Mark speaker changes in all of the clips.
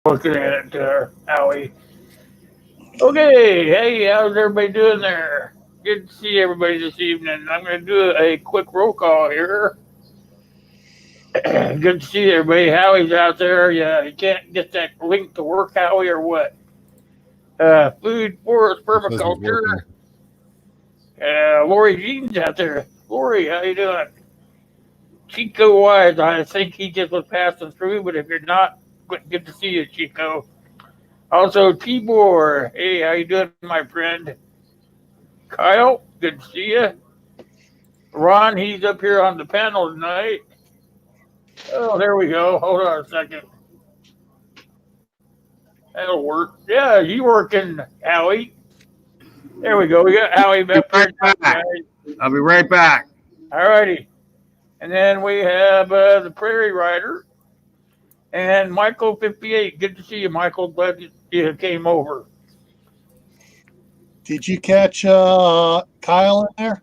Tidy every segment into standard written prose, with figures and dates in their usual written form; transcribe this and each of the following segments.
Speaker 1: looking at Howie. Okay, hey, how's everybody doing there? Good to see everybody this evening. I'm going to do a quick roll call here. Good to see everybody. Howie's out there. Yeah, you can't get that link to work, Howie, or what? Food, forest,
Speaker 2: It says he's
Speaker 1: permaculture.
Speaker 2: working.
Speaker 1: Lori Jean's out there. Lori, how you doing? Chico Wise, I think he just was passing through, but if you're not, good to see you, Chico. Also, Tibor, hey, how you doing, my friend? Kyle, good to see you. Ron, he's up here on the panel tonight. Oh, there we go. Hold on a second. That'll work. Yeah, you working, Howie? There we go. We got Howie
Speaker 3: Be
Speaker 1: up
Speaker 3: right
Speaker 1: here tonight,
Speaker 3: back.
Speaker 1: guys.
Speaker 3: I'll be right back.
Speaker 1: All righty. And then we have the Prairie Rider and Michael 58. Good to see you, Michael. Glad you came over.
Speaker 2: Did you catch Kyle in there?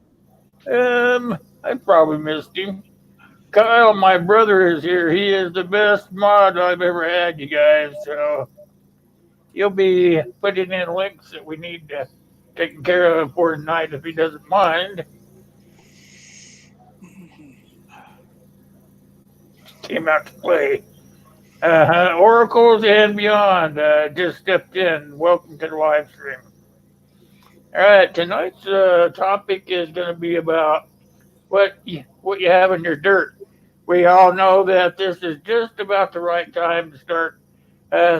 Speaker 1: I probably missed him. Kyle, my brother, is here. He is the best mod I've ever had, you guys. So he'll be putting in links that we need to taken care of for tonight if he doesn't mind. Came out to play. Oracles and Beyond just stepped in. Welcome to the live stream. All right, tonight's topic is going to be about what you have in your dirt. We all know that this is just about the right time to start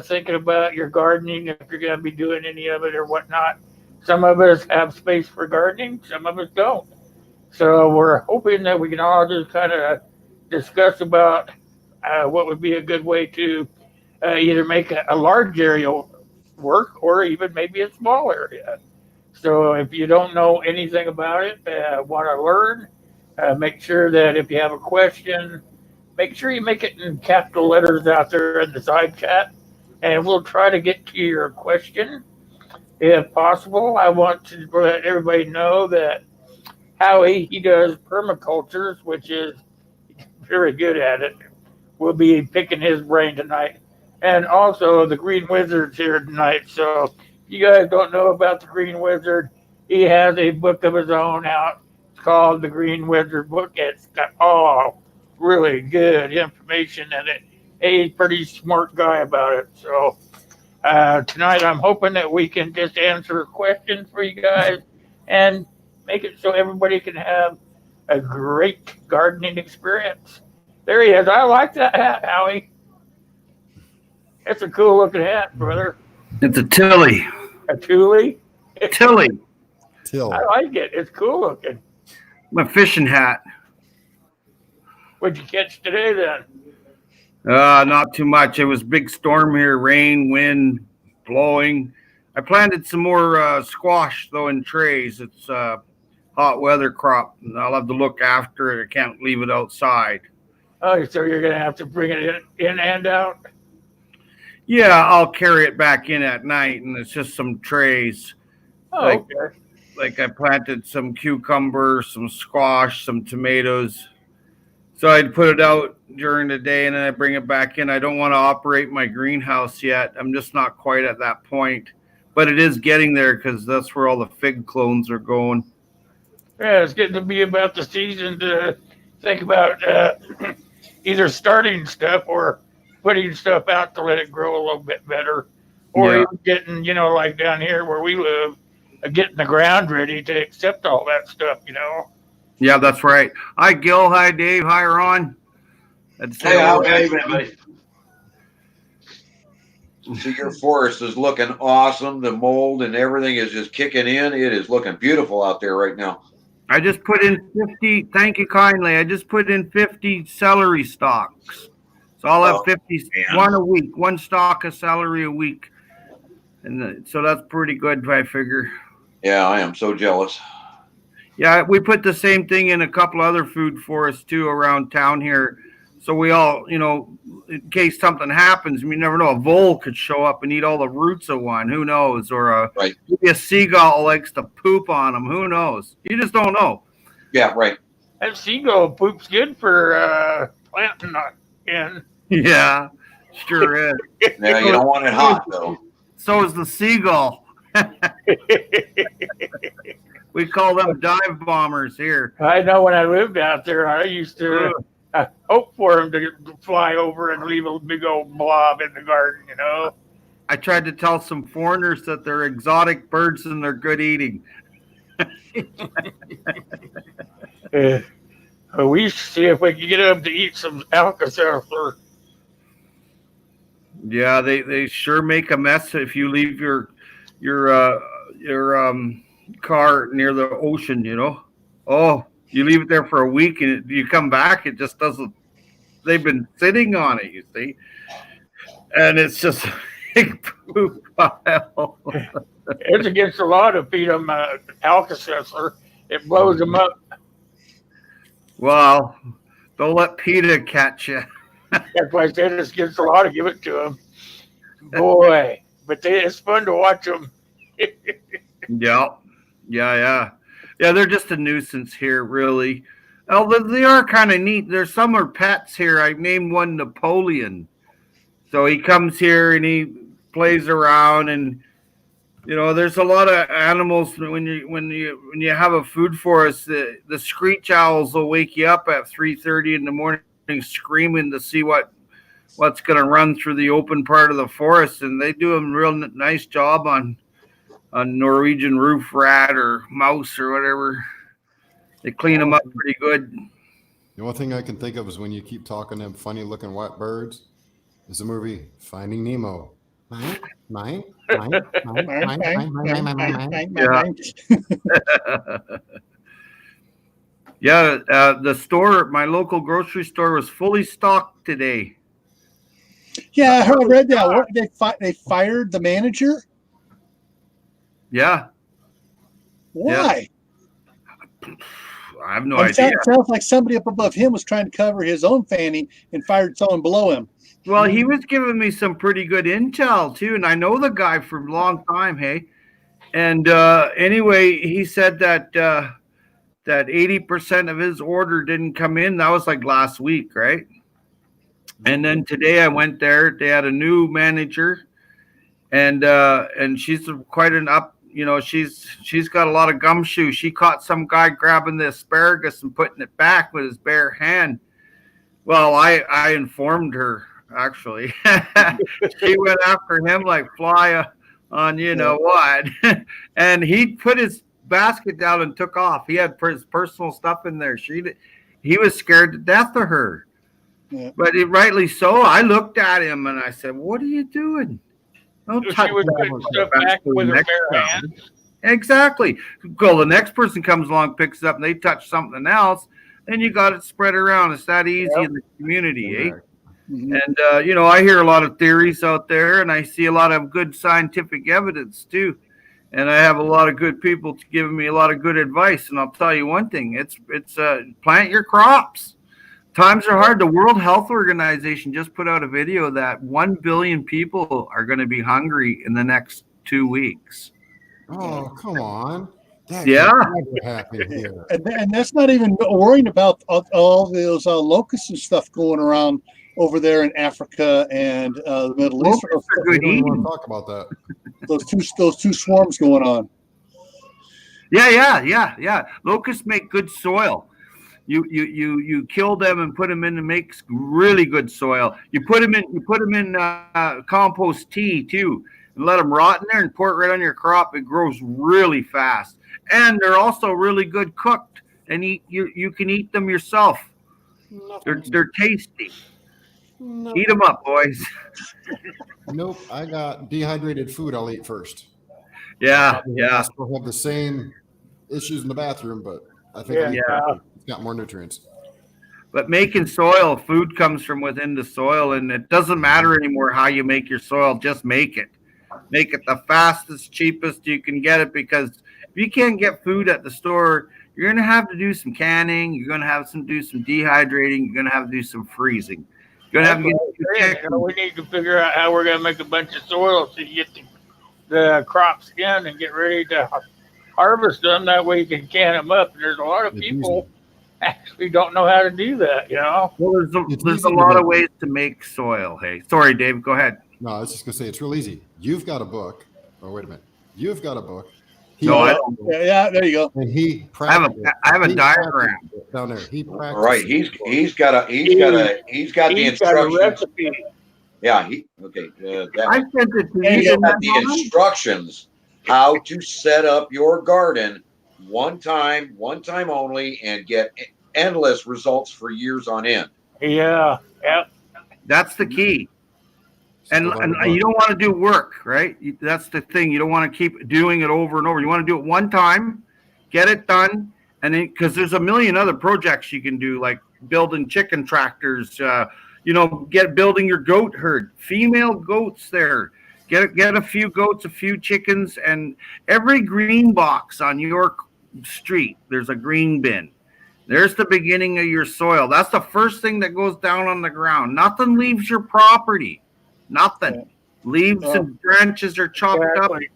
Speaker 1: thinking about your gardening if you're going to be doing any of it or whatnot. Some of us have space for gardening, some of us don't. So we're hoping that we can all just kind of discuss about what would be a good way to either make a large area work or even maybe a small area. So if you don't know anything about it, want to learn, make sure that if you have a question, make sure you make it in capital letters out there in the side chat, and we'll try to get to your question if possible. I want to let everybody know that Howie, he does permacultures, which is very good at it. We'll be picking his brain tonight. And also the Green Wizard's here tonight. So if you guys don't know about the Green Wizard, he has a book of his own out. It's called the Green Wizard Book. It's got all really good information in it. He's a pretty smart guy about it. So tonight I'm hoping that we can just answer questions for you guys and make it so everybody can have a great gardening experience. There he is. I like that hat, Howie. That's a cool looking hat, brother.
Speaker 3: It's a Tilly.
Speaker 1: A Thule.
Speaker 3: Tilly.
Speaker 1: I
Speaker 2: Till.
Speaker 1: like it. It's cool looking.
Speaker 3: My fishing hat.
Speaker 1: What'd you catch today then?
Speaker 3: Not too much. It was a big storm here, rain, wind, blowing. I planted some more squash though in trays. It's hot weather crop, and I'll have to look after it. I can't leave it outside.
Speaker 1: Oh, so you're gonna have to bring it in and out.
Speaker 3: Yeah, I'll carry it back in at night, and it's just some trays.
Speaker 1: Oh,
Speaker 3: Like
Speaker 1: okay.
Speaker 3: like I planted some cucumber, some squash, some tomatoes. So I'd put it out during the day and then I bring it back in. I don't want to operate my greenhouse yet. I'm just not quite at that point. But it is getting there because that's where all the fig clones are going.
Speaker 1: Yeah, it's getting to be about the season to think about either starting stuff or putting stuff out to let it grow a little bit better, or
Speaker 3: Yeah.
Speaker 1: even getting, like down here where we live, getting the ground ready to accept all that stuff.
Speaker 3: Yeah, that's right. Hi, Gil. Hi, Dave. Hi, Ron. I'd say
Speaker 4: Hey,
Speaker 3: hello.
Speaker 4: how are you, everybody? So your forest is looking awesome. The mold and everything is just kicking in. It is looking beautiful out there right now.
Speaker 3: I just put in 50. Thank you kindly. I just put in 50 celery stalks. So I'll have
Speaker 4: Oh,
Speaker 3: 50,
Speaker 4: man.
Speaker 3: one a week, one stalk of celery a week. And so that's pretty good, I figure.
Speaker 4: Yeah, I am so jealous.
Speaker 3: Yeah, we put the same thing in a couple other food forests too around town here. So we all, in case something happens, you never know. A vole could show up and eat all the roots of one. Who knows? Or
Speaker 4: Right.
Speaker 3: maybe a seagull likes to poop on them. Who knows? You just don't know.
Speaker 4: Yeah, right.
Speaker 1: That seagull poop's good for planting in.
Speaker 3: Yeah, Sure is.
Speaker 4: Now you don't want it hot though.
Speaker 3: So is the seagull. We call them dive bombers here.
Speaker 1: I know when I lived out there, I used to hope for him to fly over and leave a big old blob in the garden, you know.
Speaker 3: I tried to tell some foreigners that they're exotic birds and they're good eating.
Speaker 1: We used to see if we could get them to eat some Alka-Seltzer.
Speaker 3: Yeah, they sure make a mess if you leave your car near the ocean, you know. Oh, you leave it there for a week and you come back, it just doesn't. They've been sitting on it, you see, and it's just a big poop pile.
Speaker 1: It's against the law to feed them Alka-Seltzer. It blows them up.
Speaker 3: Well, don't let PETA catch you.
Speaker 1: That's why I said it's against the law to give it to them. Boy, but it's fun to watch them.
Speaker 3: Yeah. They're just a nuisance here, really. Oh, they are kind of neat. There's some are pets here. I named one Napoleon. So he comes here and he plays around, and you know, there's a lot of animals when you have a food forest. The screech owls will wake you up at 3:30 in the morning, screaming to see what's going to run through the open part of the forest, and they do a real nice job on Norwegian roof rat or mouse or whatever. They clean them up pretty good.
Speaker 5: The only thing I can think of is when you keep talking them funny looking white birds is the movie Finding Nemo. Mine.
Speaker 3: Yeah, the store, my local grocery store, was fully stocked today.
Speaker 2: Yeah, I read that. What, they fired the manager?
Speaker 3: Yeah.
Speaker 2: Why?
Speaker 3: I have no idea.
Speaker 2: It sounds like somebody up above him was trying to cover his own fanny and fired someone below him.
Speaker 3: Well, he was giving me some pretty good intel too, and I know the guy for a long time, hey. And anyway, he said that 80% of his order didn't come in. That was like last week, right? And then today I went there. They had a new manager, and she's quite an up. You know, she's got a lot of gumshoe. She caught some guy grabbing the asparagus and putting it back with his bare hand. Well, I informed her, actually. She went after him like fly on you know what. And he put his basket down and took off. He had his personal stuff in there. He was scared to death of her.
Speaker 2: Yeah.
Speaker 3: But rightly so. I looked at him and I said, "What are you doing? Don't touch
Speaker 1: She was putting stuff back with her bare hands.
Speaker 3: Exactly. Well, the next person comes along, picks it up, and they touch something else, and you got it spread around. It's that easy in the community, eh?
Speaker 2: Mm-hmm.
Speaker 3: And, you know, I hear a lot of theories out there, and I see a lot of good scientific evidence, too. And I have a lot of good people giving me a lot of good advice. And I'll tell you one thing, it's plant your crops. Times are hard. The World Health Organization just put out a video that 1 billion people are going to be hungry in the next 2 weeks.
Speaker 5: Oh, come on. That
Speaker 3: Yeah.
Speaker 5: can never happen here.
Speaker 2: And that's not even worrying about all those locusts and stuff going around over there in Africa and the Middle East.
Speaker 3: Locusts are good
Speaker 5: We don't want
Speaker 3: eating.
Speaker 5: to talk about that.
Speaker 2: Those two swarms going on.
Speaker 3: Yeah. Locusts make good soil. You kill them and put them in to make really good soil. You put them in compost tea too, and let them rot in there and pour it right on your crop. It grows really fast, and they're also really good cooked. And you can eat them yourself. They're tasty.
Speaker 5: Nope.
Speaker 3: Eat them up, boys.
Speaker 5: Nope. I got dehydrated food I'll eat first.
Speaker 3: Yeah.
Speaker 5: I still have the same issues in the bathroom, but I think it's got more nutrients.
Speaker 3: But making soil, food comes from within the soil, and it doesn't matter anymore how you make your soil. Just make it. Make it the fastest, cheapest you can get it, because if you can't get food at the store, you're going to have to do some canning. You're going to have to do some dehydrating. You're going to have to do some freezing. You're going to have to
Speaker 1: We need to figure out how we're going to make a bunch of soil so you get the crops in and get ready to harvest them. That way you can can them up. And there's a lot of people actually don't know how to do that, you know?
Speaker 3: Well,
Speaker 5: It's
Speaker 3: there's a
Speaker 5: easy to
Speaker 3: lot of
Speaker 5: make.
Speaker 3: ways to make soil. Hey, sorry, Dave. Go ahead.
Speaker 5: No, I was just gonna say it's real easy. You've got a book. Oh, wait a minute. You've got a book.
Speaker 3: No, I
Speaker 5: don't.
Speaker 2: Yeah, there you go.
Speaker 5: And he
Speaker 3: I have
Speaker 5: practiced.
Speaker 3: I have a
Speaker 5: he
Speaker 3: diagram.
Speaker 5: practiced it down there. He
Speaker 4: All
Speaker 5: practiced.
Speaker 4: right, he's got the
Speaker 1: He's got a
Speaker 4: instructions.
Speaker 1: recipe.
Speaker 4: Yeah,
Speaker 3: I sent it to
Speaker 2: Hey,
Speaker 3: you.
Speaker 4: he's
Speaker 3: Didn't I,
Speaker 4: got the
Speaker 3: Norman?
Speaker 4: instructions how to set up your garden one time only, and get endless results for years on end.
Speaker 1: Yeah, yeah.
Speaker 3: That's the key. And,
Speaker 5: Still
Speaker 3: and
Speaker 5: on the
Speaker 3: you
Speaker 5: book.
Speaker 3: don't want to do work, right? That's the thing. You don't want to keep doing it over and over. You want to do it one time, get it done, and then because there's a million other projects you can do, like building chicken tractors. Building your goat herd, female goats there. Get a few goats, a few chickens, and every green box on your street, there's a green bin. There's the beginning of your soil. That's the first thing that goes down on the ground. Nothing leaves your property. Nothing.
Speaker 2: Yeah.
Speaker 3: Leaves and branches are chopped up.
Speaker 1: Exactly.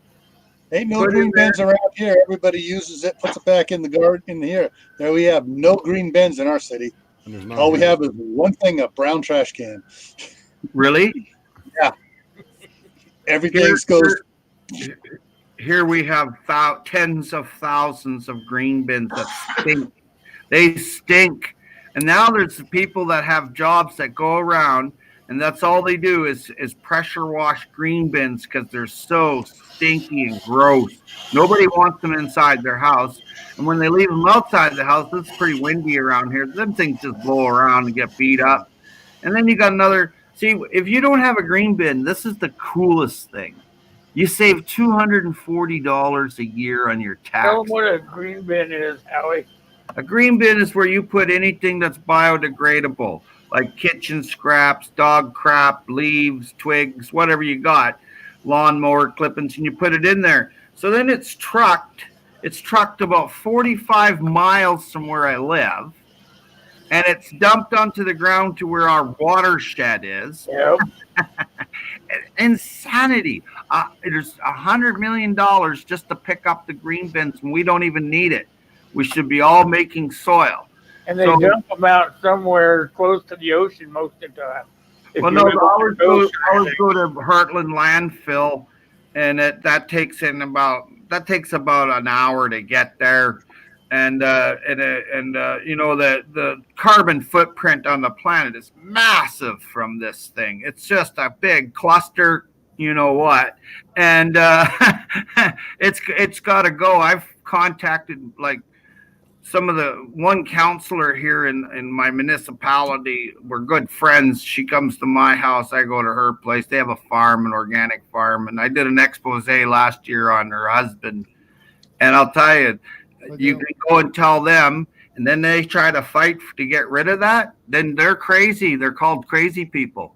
Speaker 2: Ain't no
Speaker 3: Put it
Speaker 2: green
Speaker 3: in there.
Speaker 2: bins around here. Everybody uses it, puts it back in the garden in here. There we have no green bins in our city.
Speaker 5: And there's none
Speaker 2: All we
Speaker 5: here.
Speaker 2: have is one thing, a brown trash can.
Speaker 3: Really?
Speaker 2: Everything goes.
Speaker 3: Here we have tens of thousands of green bins that stink. They stink. And now there's the people that have jobs that go around, and that's all they do is pressure wash green bins because they're so stinky and gross. Nobody wants them inside their house. And when they leave them outside the house, it's pretty windy around here. Them things just blow around and get beat up. And then you got another. See, if you don't have a green bin, this is the coolest thing. You save $240 a year on your
Speaker 1: Tell them
Speaker 3: tax.
Speaker 1: what a green bin is, Howie.
Speaker 3: A green bin is where you put anything that's biodegradable, like kitchen scraps, dog crap, leaves, twigs, whatever you got, lawnmower clippings, and you put it in there. So then it's trucked. It's trucked about 45 miles from where I live, and it's dumped onto the ground to where our watershed is.
Speaker 1: Yep.
Speaker 3: Insanity. There's $100 million just to pick up the green bins, and we don't even need it. We should be all making soil.
Speaker 1: And they
Speaker 3: So-
Speaker 1: dump them out somewhere close to the ocean most of the time. If
Speaker 3: Well,
Speaker 1: you
Speaker 3: no,
Speaker 1: live
Speaker 3: I
Speaker 1: on
Speaker 3: always
Speaker 1: the
Speaker 3: go,
Speaker 1: coast or anything.
Speaker 3: to Heartland landfill, and that takes about an hour to get there, and the carbon footprint on the planet is massive from this thing. It's just a big cluster, you know what, and it's got to go. I've contacted like some of the one counselor here in my municipality. We're good friends. She comes to my house. I go to her place. They have a farm, an organic farm. And I did an expose last year on her husband. And I'll tell you, you can go and tell them, and then they try to fight to get rid of that. Then they're crazy. They're called crazy people.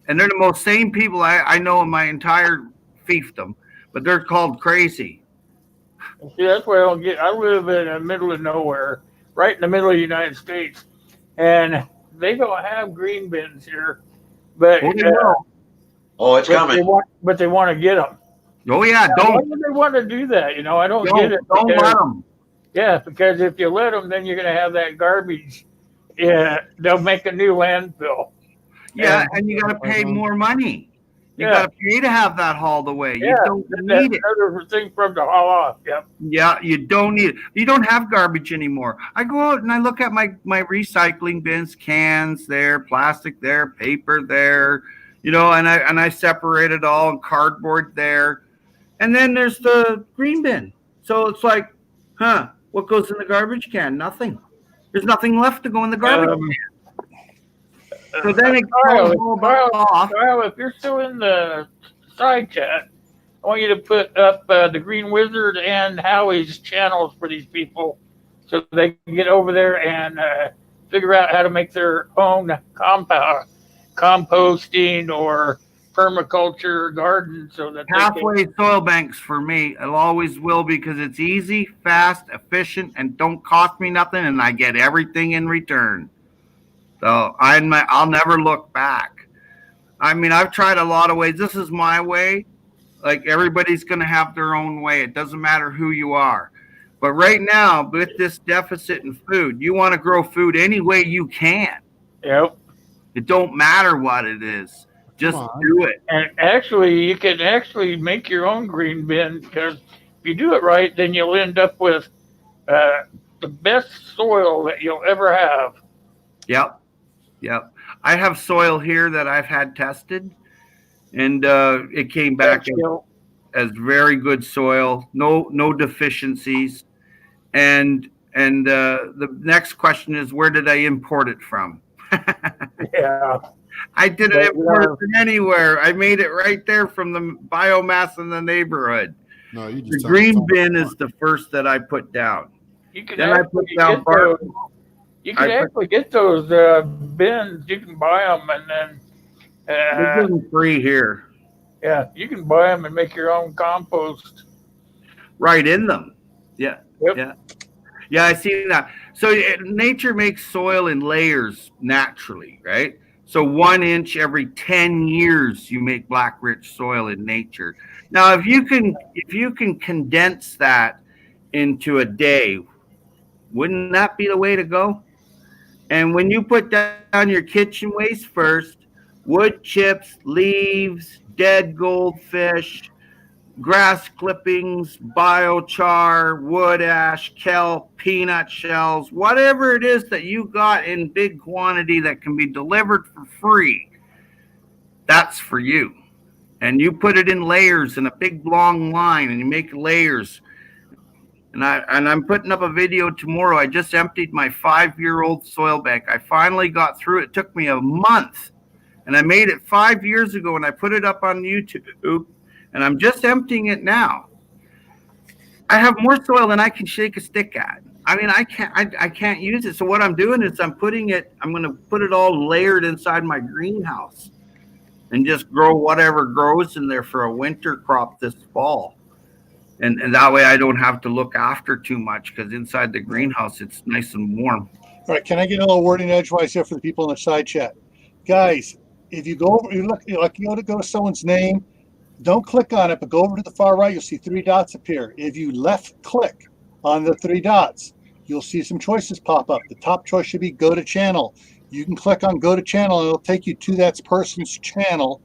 Speaker 3: And they're the most sane people I know in my entire fiefdom, but they're called crazy.
Speaker 1: See, that's where I don't get. I live in the middle of nowhere, right in the middle of the United States, and they don't have green bins here. But
Speaker 3: Oh, no.
Speaker 4: Oh, it's coming.
Speaker 1: They want to get them.
Speaker 3: Oh yeah,
Speaker 1: Why
Speaker 3: don't
Speaker 1: do they want to do that? You know, I don't get it.
Speaker 3: don't
Speaker 1: because-
Speaker 3: let them.
Speaker 1: Yeah, because if you let them, then you're going to have that garbage. Yeah, they'll make a new landfill.
Speaker 3: Yeah, and you got to pay more money. You
Speaker 1: Yeah.
Speaker 3: got to pay to have that hauled away. You
Speaker 1: Yeah,
Speaker 3: don't
Speaker 1: that's
Speaker 3: need it.
Speaker 1: another thing for them to haul off. Yep.
Speaker 3: Yeah, you don't need it. You don't have garbage anymore. I go out and I look at my recycling bins, cans there, plastic there, paper there, and I separate it all, and cardboard there. And then there's the green bin. So it's like, what goes in the garbage can? Nothing. There's nothing left to go in the garbage can. So then it goes off.
Speaker 1: Kyle, if you're still in the side chat, I want you to put up the Green Wizard and Howie's channels for these people so they can get over there and figure out how to make their own composting or permaculture garden so that they can.
Speaker 3: Halfway soil banks for me. It always will because it's easy, fast, efficient, and don't cost me nothing, and I get everything in return. So I'll never look back. I mean, I've tried a lot of ways. This is my way. Like everybody's going to have their own way. It doesn't matter who you are. But right now, with this deficit in food, you want to grow food any way you can.
Speaker 1: Yep.
Speaker 3: It don't matter what it is. Just
Speaker 5: Come on.
Speaker 3: do it.
Speaker 1: And actually, you can actually make your own green bin because if you do it right, then you'll end up with the best soil that you'll ever have.
Speaker 3: Yep. Yep. I have soil here that I've had tested, and it came back as very good soil. No deficiencies. And the next question is, where did I import it from?
Speaker 1: Yeah.
Speaker 3: I didn't import it from anywhere. I made it right there from the biomass in the neighborhood.
Speaker 5: No, you just
Speaker 3: The
Speaker 5: tell
Speaker 3: green
Speaker 5: me.
Speaker 3: bin is the first that I put down.
Speaker 1: You can
Speaker 3: Then I put
Speaker 1: actually
Speaker 3: down
Speaker 1: get
Speaker 3: bark.
Speaker 1: those. You can actually get those bins. You can buy them, and then
Speaker 3: They're getting free here,
Speaker 1: yeah, you can buy them and make your own compost.
Speaker 3: right in them. Yeah.
Speaker 1: Yep.
Speaker 3: Yeah. Yeah, I see that. So nature makes soil in layers naturally, right? So 1 inch every 10 years, you make black rich soil in nature. Now, if you can condense that into a day, wouldn't that be the way to go? And when you put down your kitchen waste first, wood chips, leaves, dead goldfish, grass clippings, biochar, wood ash, kelp, peanut shells, whatever it is that you got in big quantity that can be delivered for free, that's for you. And you put it in layers in a big long line, and you make layers. And I'm putting up a video tomorrow. I just emptied my 5-year-old soil bank. I finally got through it. It took me a month. And I made it 5 years ago, and I put it up on YouTube. And I'm just emptying it now. I have more soil than I can shake a stick at. I mean, I can't use it. So what I'm doing is I'm going to put it all layered inside my greenhouse and just grow whatever grows in there for a winter crop this fall. And that way I don't have to look after too much, because inside the greenhouse, it's nice and warm.
Speaker 2: All right, can I get a little wording edgewise here for the people in the side chat? Guys, if you go over, you go to someone's name, don't click on it, but go over to the far right, you'll see 3 dots appear. If you left click on the 3 dots, you'll see some choices pop up. The top choice should be go to channel. You can click on go to channel, and it'll take you to that person's channel,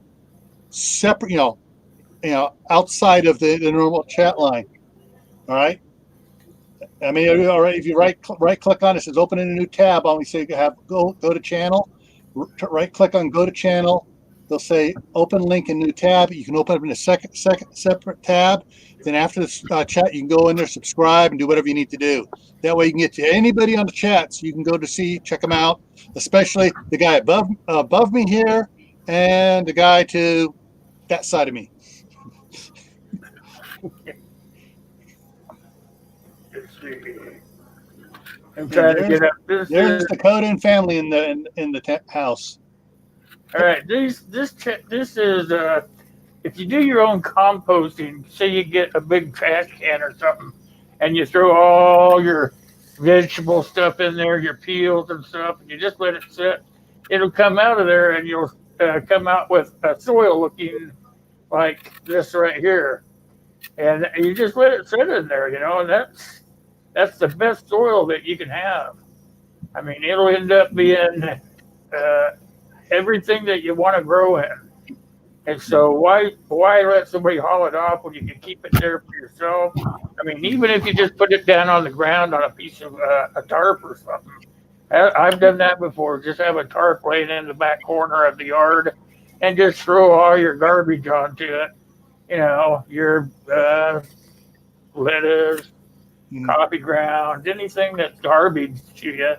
Speaker 2: separate, outside of the normal chat line. All right. I mean, all right. If you right click on it, it says open in a new tab. Only say go to channel. Right click on go to channel. They'll say open link in new tab. You can open up in a second separate tab. Then after the chat, you can go in there, subscribe, and do whatever you need to do. That way you can get to anybody on the chat, so you can go to check them out, especially the guy above me here and the guy to that side of me.
Speaker 1: I'm trying to get up.
Speaker 2: There's the Coden family in the house.
Speaker 1: All right, this is if you do your own composting. Say you get a big trash can or something, and you throw all your vegetable stuff in there, your peels and stuff, and you just let it sit. It'll come out of there, and you'll come out with a soil looking like this right here, and you just let it sit in there, and that's the best soil that you can have. I mean, it'll end up being everything that you want to grow in. And so why let somebody haul it off when you can keep it there for yourself? I mean, even if you just put it down on the ground on a piece of a tarp or something. I've done that before. Just have a tarp laying in the back corner of the yard and just throw all your garbage onto it. Your lettuce, coffee grounds, anything that's garbage to you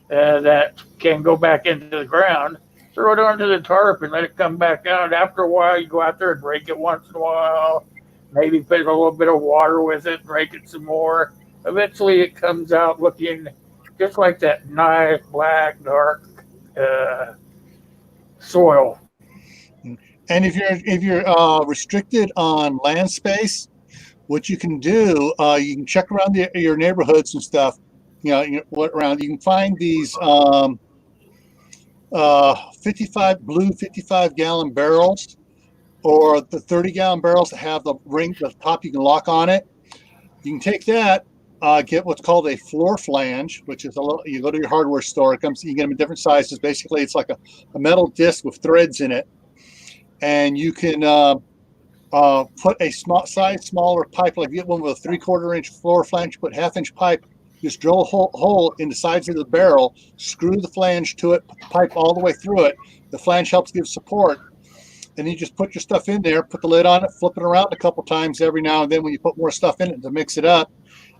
Speaker 1: that can go back into the ground. Throw it onto the tarp and let it come back out. After a while, you go out there and rake it once in a while. Maybe put a little bit of water with it, rake it some more. Eventually, it comes out looking just like that nice, black, dark soil.
Speaker 2: And if you're restricted on land space, what you can do, you can check around your neighborhoods and stuff. You can find these 55-gallon barrels, or the 30-gallon barrels that have the ring, the top you can lock on it. You can take that, get what's called a floor flange, which is you go to your hardware store. It comes, you get them in different sizes. Basically, it's like a metal disc with threads in it, and you can put a smaller pipe. Like you get one with a 3/4 inch floor flange, put 1/2 inch pipe. Just drill a hole in the sides of the barrel, screw the flange to it, put the pipe all the way through it. The flange helps give support. And you just put your stuff in there, put the lid on it, flip it around a couple times every now and then when you put more stuff in it to mix it up.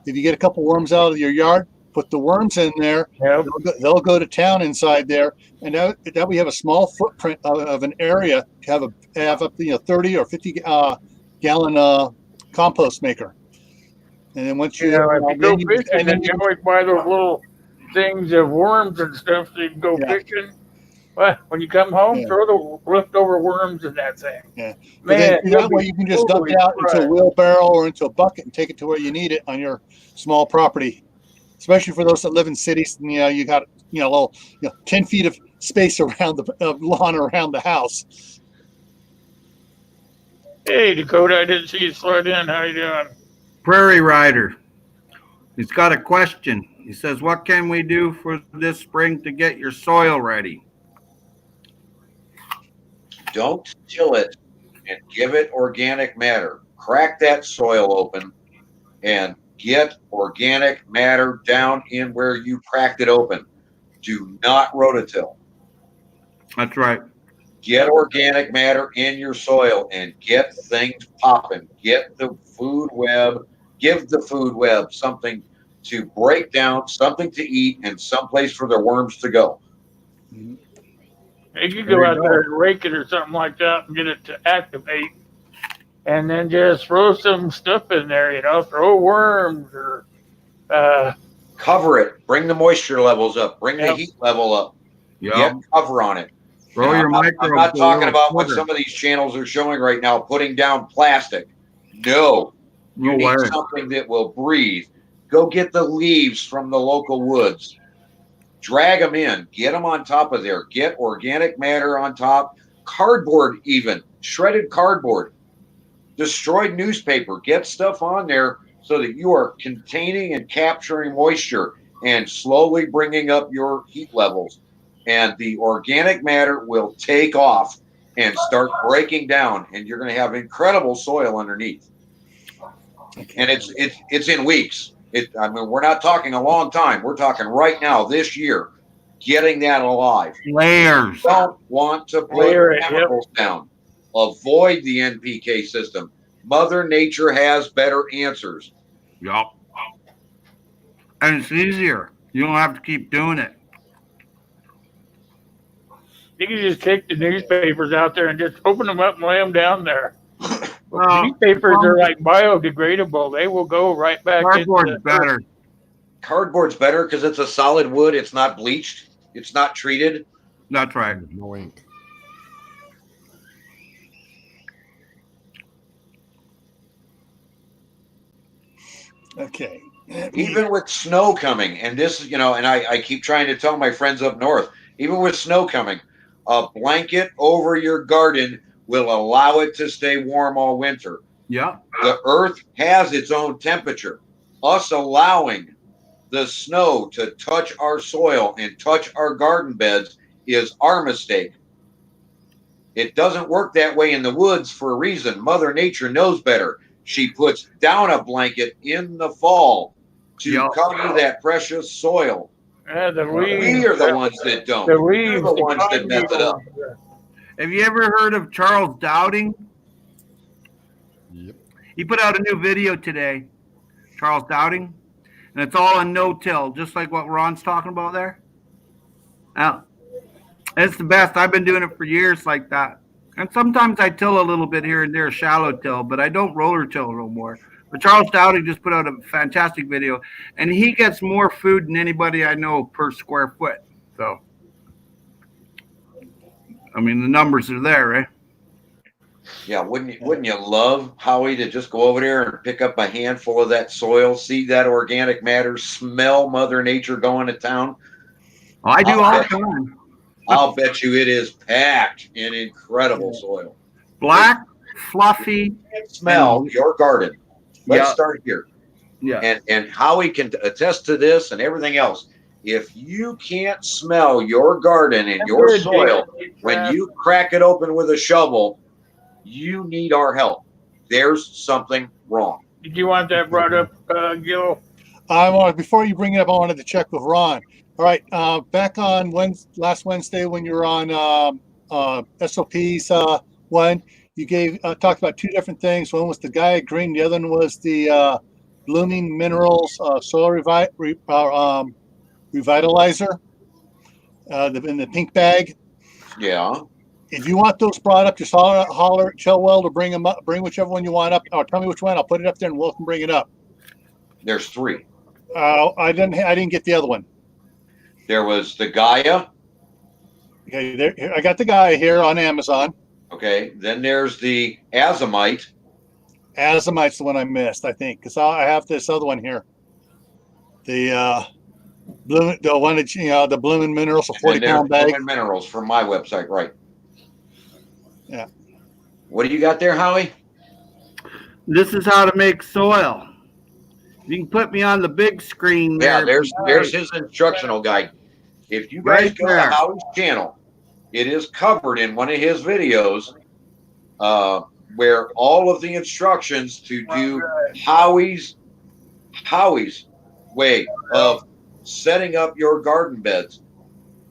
Speaker 2: If you get a couple worms out of your yard, put the worms in there.
Speaker 1: Yep.
Speaker 2: They'll go to town inside there. And now we have a small footprint of an area to have up 30 or 50 gallon compost maker. And then once you,
Speaker 1: You know, if you go
Speaker 2: then
Speaker 1: fishing, then you always buy those little things of worms and stuff so you can go
Speaker 2: Yeah.
Speaker 1: fishing. Well, when you come home,
Speaker 2: Yeah.
Speaker 1: throw the leftover worms in that thing.
Speaker 2: Yeah.
Speaker 1: Man,
Speaker 2: that
Speaker 1: you'll
Speaker 2: way
Speaker 1: be
Speaker 2: you can just dump
Speaker 1: totally
Speaker 2: it out into a
Speaker 1: surprised.
Speaker 2: wheelbarrow or into a bucket and take it to where you need it on your small property. Especially for those that live in cities, and you got a little 10 feet of space around the lawn around the house.
Speaker 1: Hey, Dakota, I didn't see you slide in. How you doing?
Speaker 3: Prairie Rider. He's got a question. He says, what can we do for this spring to get your soil ready?
Speaker 4: Don't till it and give it organic matter. Crack that soil open and get organic matter down in where you cracked it open. Do not rototill.
Speaker 3: That's right.
Speaker 4: Get organic matter in your soil and get things popping. Get the food web. Give the food web something to break down, something to eat, and someplace for their worms to go.
Speaker 1: You could
Speaker 3: There
Speaker 1: go
Speaker 3: you
Speaker 1: out
Speaker 3: go.
Speaker 1: there and rake it or something like that and get it to activate. And then just throw some stuff in there, throw worms or
Speaker 4: Cover it. Bring the moisture levels up. Bring the
Speaker 1: Yep.
Speaker 4: heat level up.
Speaker 3: Yep.
Speaker 4: Get cover on it.
Speaker 3: Throw
Speaker 4: And
Speaker 3: your
Speaker 4: I'm not
Speaker 3: microbes.
Speaker 4: talking about what
Speaker 3: sugar.
Speaker 4: some of these channels are showing right now, putting down plastic. No. You
Speaker 3: No
Speaker 4: need
Speaker 3: way.
Speaker 4: something that will breathe. Go get the leaves from the local woods. Drag them in. Get them on top of there. Get organic matter on top. Cardboard even. Shredded cardboard. Destroyed newspaper. Get stuff on there so that you are containing and capturing moisture and slowly bringing up your heat levels. And the organic matter will take off and start breaking down, and you're going to have incredible soil underneath. And it's in weeks. We're not talking a long time. We're talking right now, this year, getting that alive.
Speaker 3: Layers.
Speaker 4: Don't want to put
Speaker 1: Layer it,
Speaker 4: chemicals down. Avoid the NPK system. Mother Nature has better answers.
Speaker 3: Yup. And it's easier. You don't have to keep doing it.
Speaker 1: you can just take the newspapers out there and just open them up and lay them down there.
Speaker 3: Well,
Speaker 1: Newspapers are like biodegradable. They will go right back
Speaker 3: cardboard's
Speaker 1: into
Speaker 3: better.
Speaker 4: Cardboard's better because it's a solid wood. It's not bleached. It's not treated.
Speaker 3: That's right.
Speaker 5: No ink.
Speaker 2: Okay.
Speaker 4: Even with snow coming, and this, and I keep trying to tell my friends up north, even with snow coming, a blanket over your garden will allow it to stay warm all winter.
Speaker 3: Yep.
Speaker 4: The earth has its own temperature. Us allowing the snow to touch our soil and touch our garden beds is our mistake. It doesn't work that way in the woods for a reason. Mother Nature knows better. She puts down a blanket in the fall to
Speaker 3: Yep.
Speaker 4: cover that precious soil.
Speaker 1: the leaves.
Speaker 4: We are the ones that don't.
Speaker 1: The
Speaker 4: We're
Speaker 1: leaves.
Speaker 4: the ones that mess it up.
Speaker 3: Have you ever heard of Charles Dowding?
Speaker 5: Yep.
Speaker 3: He put out a new video today, Charles Dowding, and it's all on no-till, just like what Ron's talking about there. Now, it's the best. I've been doing it for years like that. And sometimes I till a little bit here and there, shallow till, but I don't roller till no more. But Charles Dowding just put out a fantastic video, and he gets more food than anybody I know per square foot. So, I mean, the numbers are there, right?
Speaker 4: Yeah, wouldn't you love, Howie, to just go over there and pick up a handful of that soil, see that organic matter, smell Mother Nature going to town?
Speaker 3: Well, I do all the time.
Speaker 4: I'll bet you it is packed in incredible soil.
Speaker 3: Black, fluffy.
Speaker 4: Smell your garden. Let's
Speaker 3: Yeah.
Speaker 4: start here.
Speaker 3: Yeah.
Speaker 4: And Howie can attest to this and everything else. If you can't smell your garden and your soil when you crack it open with a shovel, you need our help. There's something wrong.
Speaker 1: Did you want that brought up, Gil?
Speaker 2: Before you bring it up, I wanted to check with Ron. All right, back on last Wednesday when you were on SOP's one, you talked about two different things. One was the Gaia Green, the other one was the Blooming Minerals soil revitalizer in the pink bag.
Speaker 4: Yeah.
Speaker 2: If you want those brought up, just holler at Chilwell to bring them up. Bring whichever one you want up, or tell me which one. I'll put it up there, and Will can bring it up.
Speaker 4: There's three.
Speaker 2: I didn't get the other one.
Speaker 4: There was the Gaia.
Speaker 2: Okay, I got the Gaia here on Amazon.
Speaker 4: Okay. Then there's the Azomite.
Speaker 2: Azomite's the one I missed, I think, because I have this other one here. The one that the Blooming Minerals, a 40-pound bag.
Speaker 4: Blooming Minerals from my website, right?
Speaker 2: Yeah.
Speaker 4: What do you got there, Howie?
Speaker 3: This is how to make soil. You can put me on the big screen there.
Speaker 4: Yeah, there's his instructional guide. If you guys go to Howie's channel, it is covered in one of his videos where all of the instructions to do Howie's way of setting up your garden beds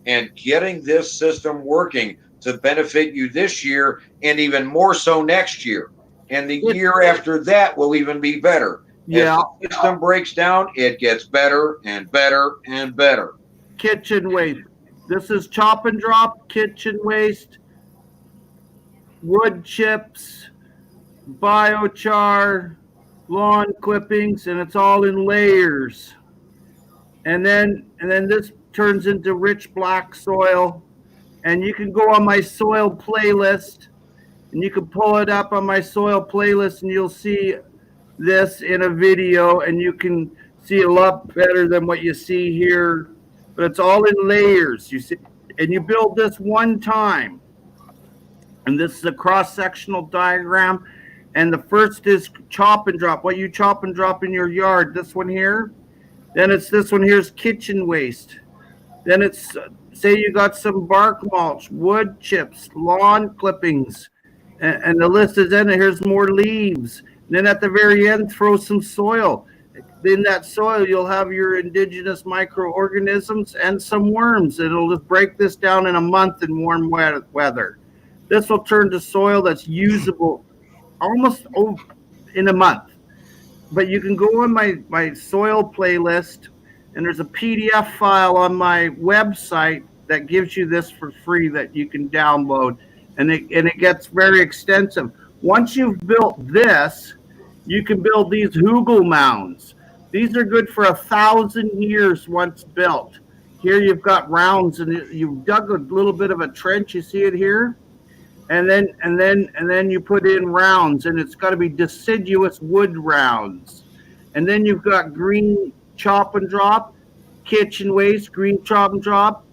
Speaker 4: and getting this system working to benefit you this year and even more so next year. And the year after that will even be better.
Speaker 3: Yeah.
Speaker 4: As the system breaks down, it gets better and better and better.
Speaker 3: Kitchen waste. This is chop and drop, kitchen waste, wood chips, biochar, lawn clippings, and it's all in layers. And then this turns into rich black soil. And you can go on my soil playlist, and you can pull it up on my soil playlist, and you'll see this in a video, and you can see a lot better than what you see here. But it's all in layers, you see. And you build this one time. And this is a cross-sectional diagram. And the first is chop and drop, what you chop and drop in your yard. This one here. Then it's this one here's kitchen waste. Then it's, say you got some bark mulch, wood chips, lawn clippings, and the list is in it. Here's more leaves. And then at the very end, throw some soil. In that soil, you'll have your indigenous microorganisms and some worms. It'll just break this down in a month in warm weather. This will turn to soil that's usable almost in a month. But you can go on my soil playlist, and there's a PDF file on my website that gives you this for free that you can download, and it gets very extensive. Once you've built this, you can build these hugel mounds. These are good for 1,000 years once built. Here you've got rounds, and you've dug a little bit of a trench. You see it here, and then you put in rounds, and it's got to be deciduous wood rounds, and then you've got green chop and drop, kitchen waste, green chop and drop,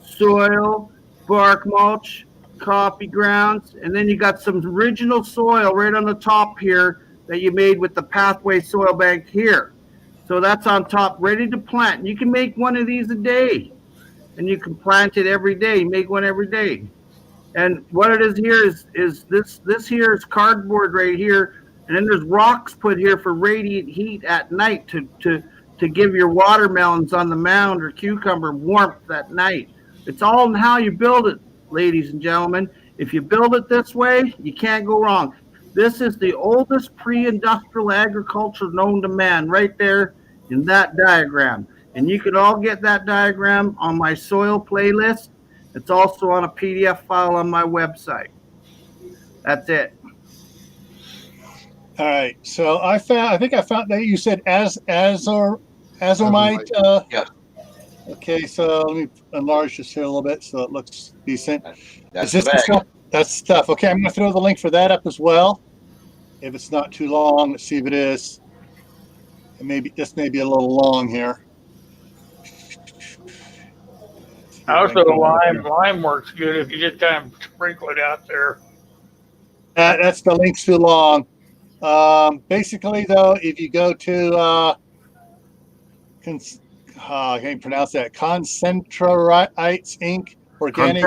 Speaker 3: soil, bark mulch, coffee grounds, and then you got some original soil right on the top here that you made with the Pathway Soil Bank here. So that's on top, ready to plant. You can make one of these a day, and you can plant it every day. Make one every day. And what it is here is this here is cardboard right here, and then there's rocks put here for radiant heat at night to give your watermelons on the mound or cucumber warmth at night. It's all in how you build it, ladies and gentlemen. If you build it this way, you can't go wrong. This is the oldest pre-industrial agriculture known to man right there in that diagram. And you can all get that diagram on my soil playlist. It's also on a PDF file on my website. That's it.
Speaker 2: All right. So I think I found that you said azomite.
Speaker 4: Yes.
Speaker 2: Okay, so let me enlarge this here a little bit so it looks decent.
Speaker 4: That's
Speaker 2: Is this
Speaker 4: the
Speaker 2: the
Speaker 4: bag.
Speaker 2: stuff? That's stuff. Okay, I'm going to throw the link for that up as well. If it's not too long, let's see if it is. This may be a little long here.
Speaker 1: Also, lime works good if you just kind of sprinkle it out there.
Speaker 2: That's the link's too long. Basically, though, if you go to I can't pronounce that. Concentrites Inc. Organic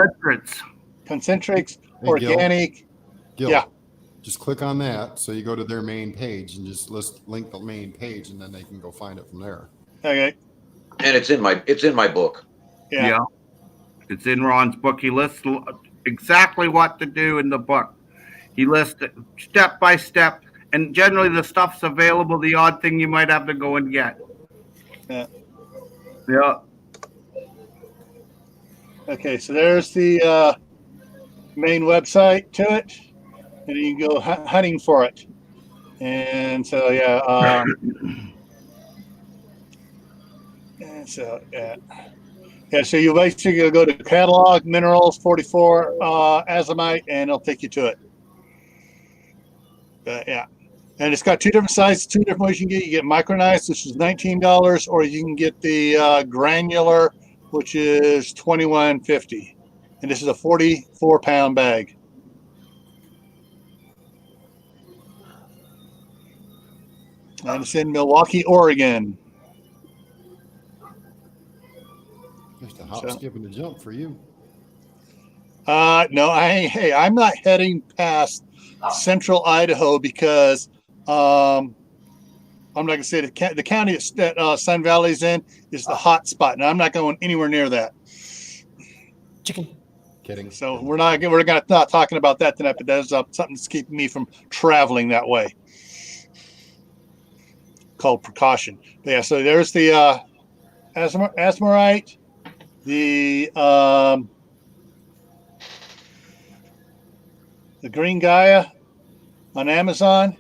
Speaker 2: Concentrics
Speaker 5: Hey, Gil.
Speaker 2: Organic.
Speaker 5: Gil,
Speaker 2: Yeah.
Speaker 5: just click on that. So you go to their main page and just link the main page, and then they can go find it from there.
Speaker 2: Okay.
Speaker 4: And it's in my book.
Speaker 2: Yeah.
Speaker 3: It's in Ron's book. He lists exactly what to do in the book. He lists it step by step, and generally the stuff's available. The odd thing you might have to go and get.
Speaker 2: Yeah.
Speaker 3: Yeah.
Speaker 2: Okay, so there's the main website to it, and you can go hunting for it. And so so you basically go to catalog minerals 44 azomite, and it'll take you to it. And it's got two different sizes, two different ways you can get. You get micronized, which is $19, or you can get the granular, which is $21.50. And this is a 44-pound bag. And it's in Milwaukee, Oregon.
Speaker 5: Just a hop, skip, and a jump for you.
Speaker 2: No, I'm not heading past central Idaho because I'm not gonna say the county that Sun Valley's in is the hot spot, and I'm not going anywhere near that.
Speaker 5: Chicken. Kidding.
Speaker 2: So we're not talking about that tonight, but that's something that's keeping me from traveling that way. Called precaution. But yeah, so there's the azomite, the Green Gaia on Amazon,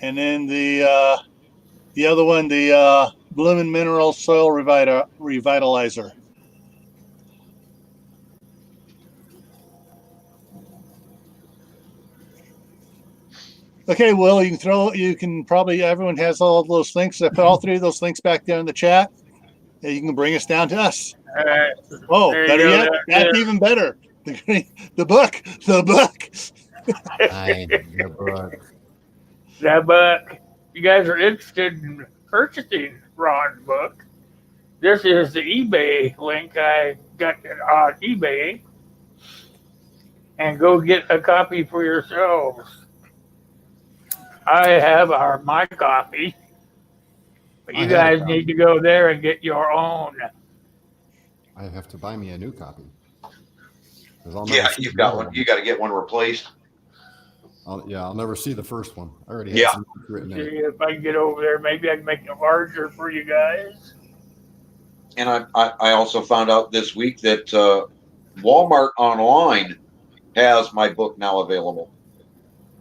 Speaker 2: and then the other one, the Bloomin' Mineral Soil Revitalizer. Okay, Will, everyone has all of those links. I put all three of those links back there in the chat. And you can bring us down to us. Oh, better yet, that's even better. The book.
Speaker 5: The book.
Speaker 1: The book. You guys are interested in purchasing Ron's book. This is the eBay link. I got it on eBay. And go get a copy for yourselves. I have my copy. But you guys need to go there and get your own.
Speaker 5: I have to buy me a new copy.
Speaker 4: Yeah, you've got one. You got to get one replaced.
Speaker 5: I'll never see the first one. I already
Speaker 4: Yeah.
Speaker 5: have some written in.
Speaker 1: See if I can get over there. Maybe I can make it larger for you guys.
Speaker 4: And I also found out this week that Walmart online has my book now available.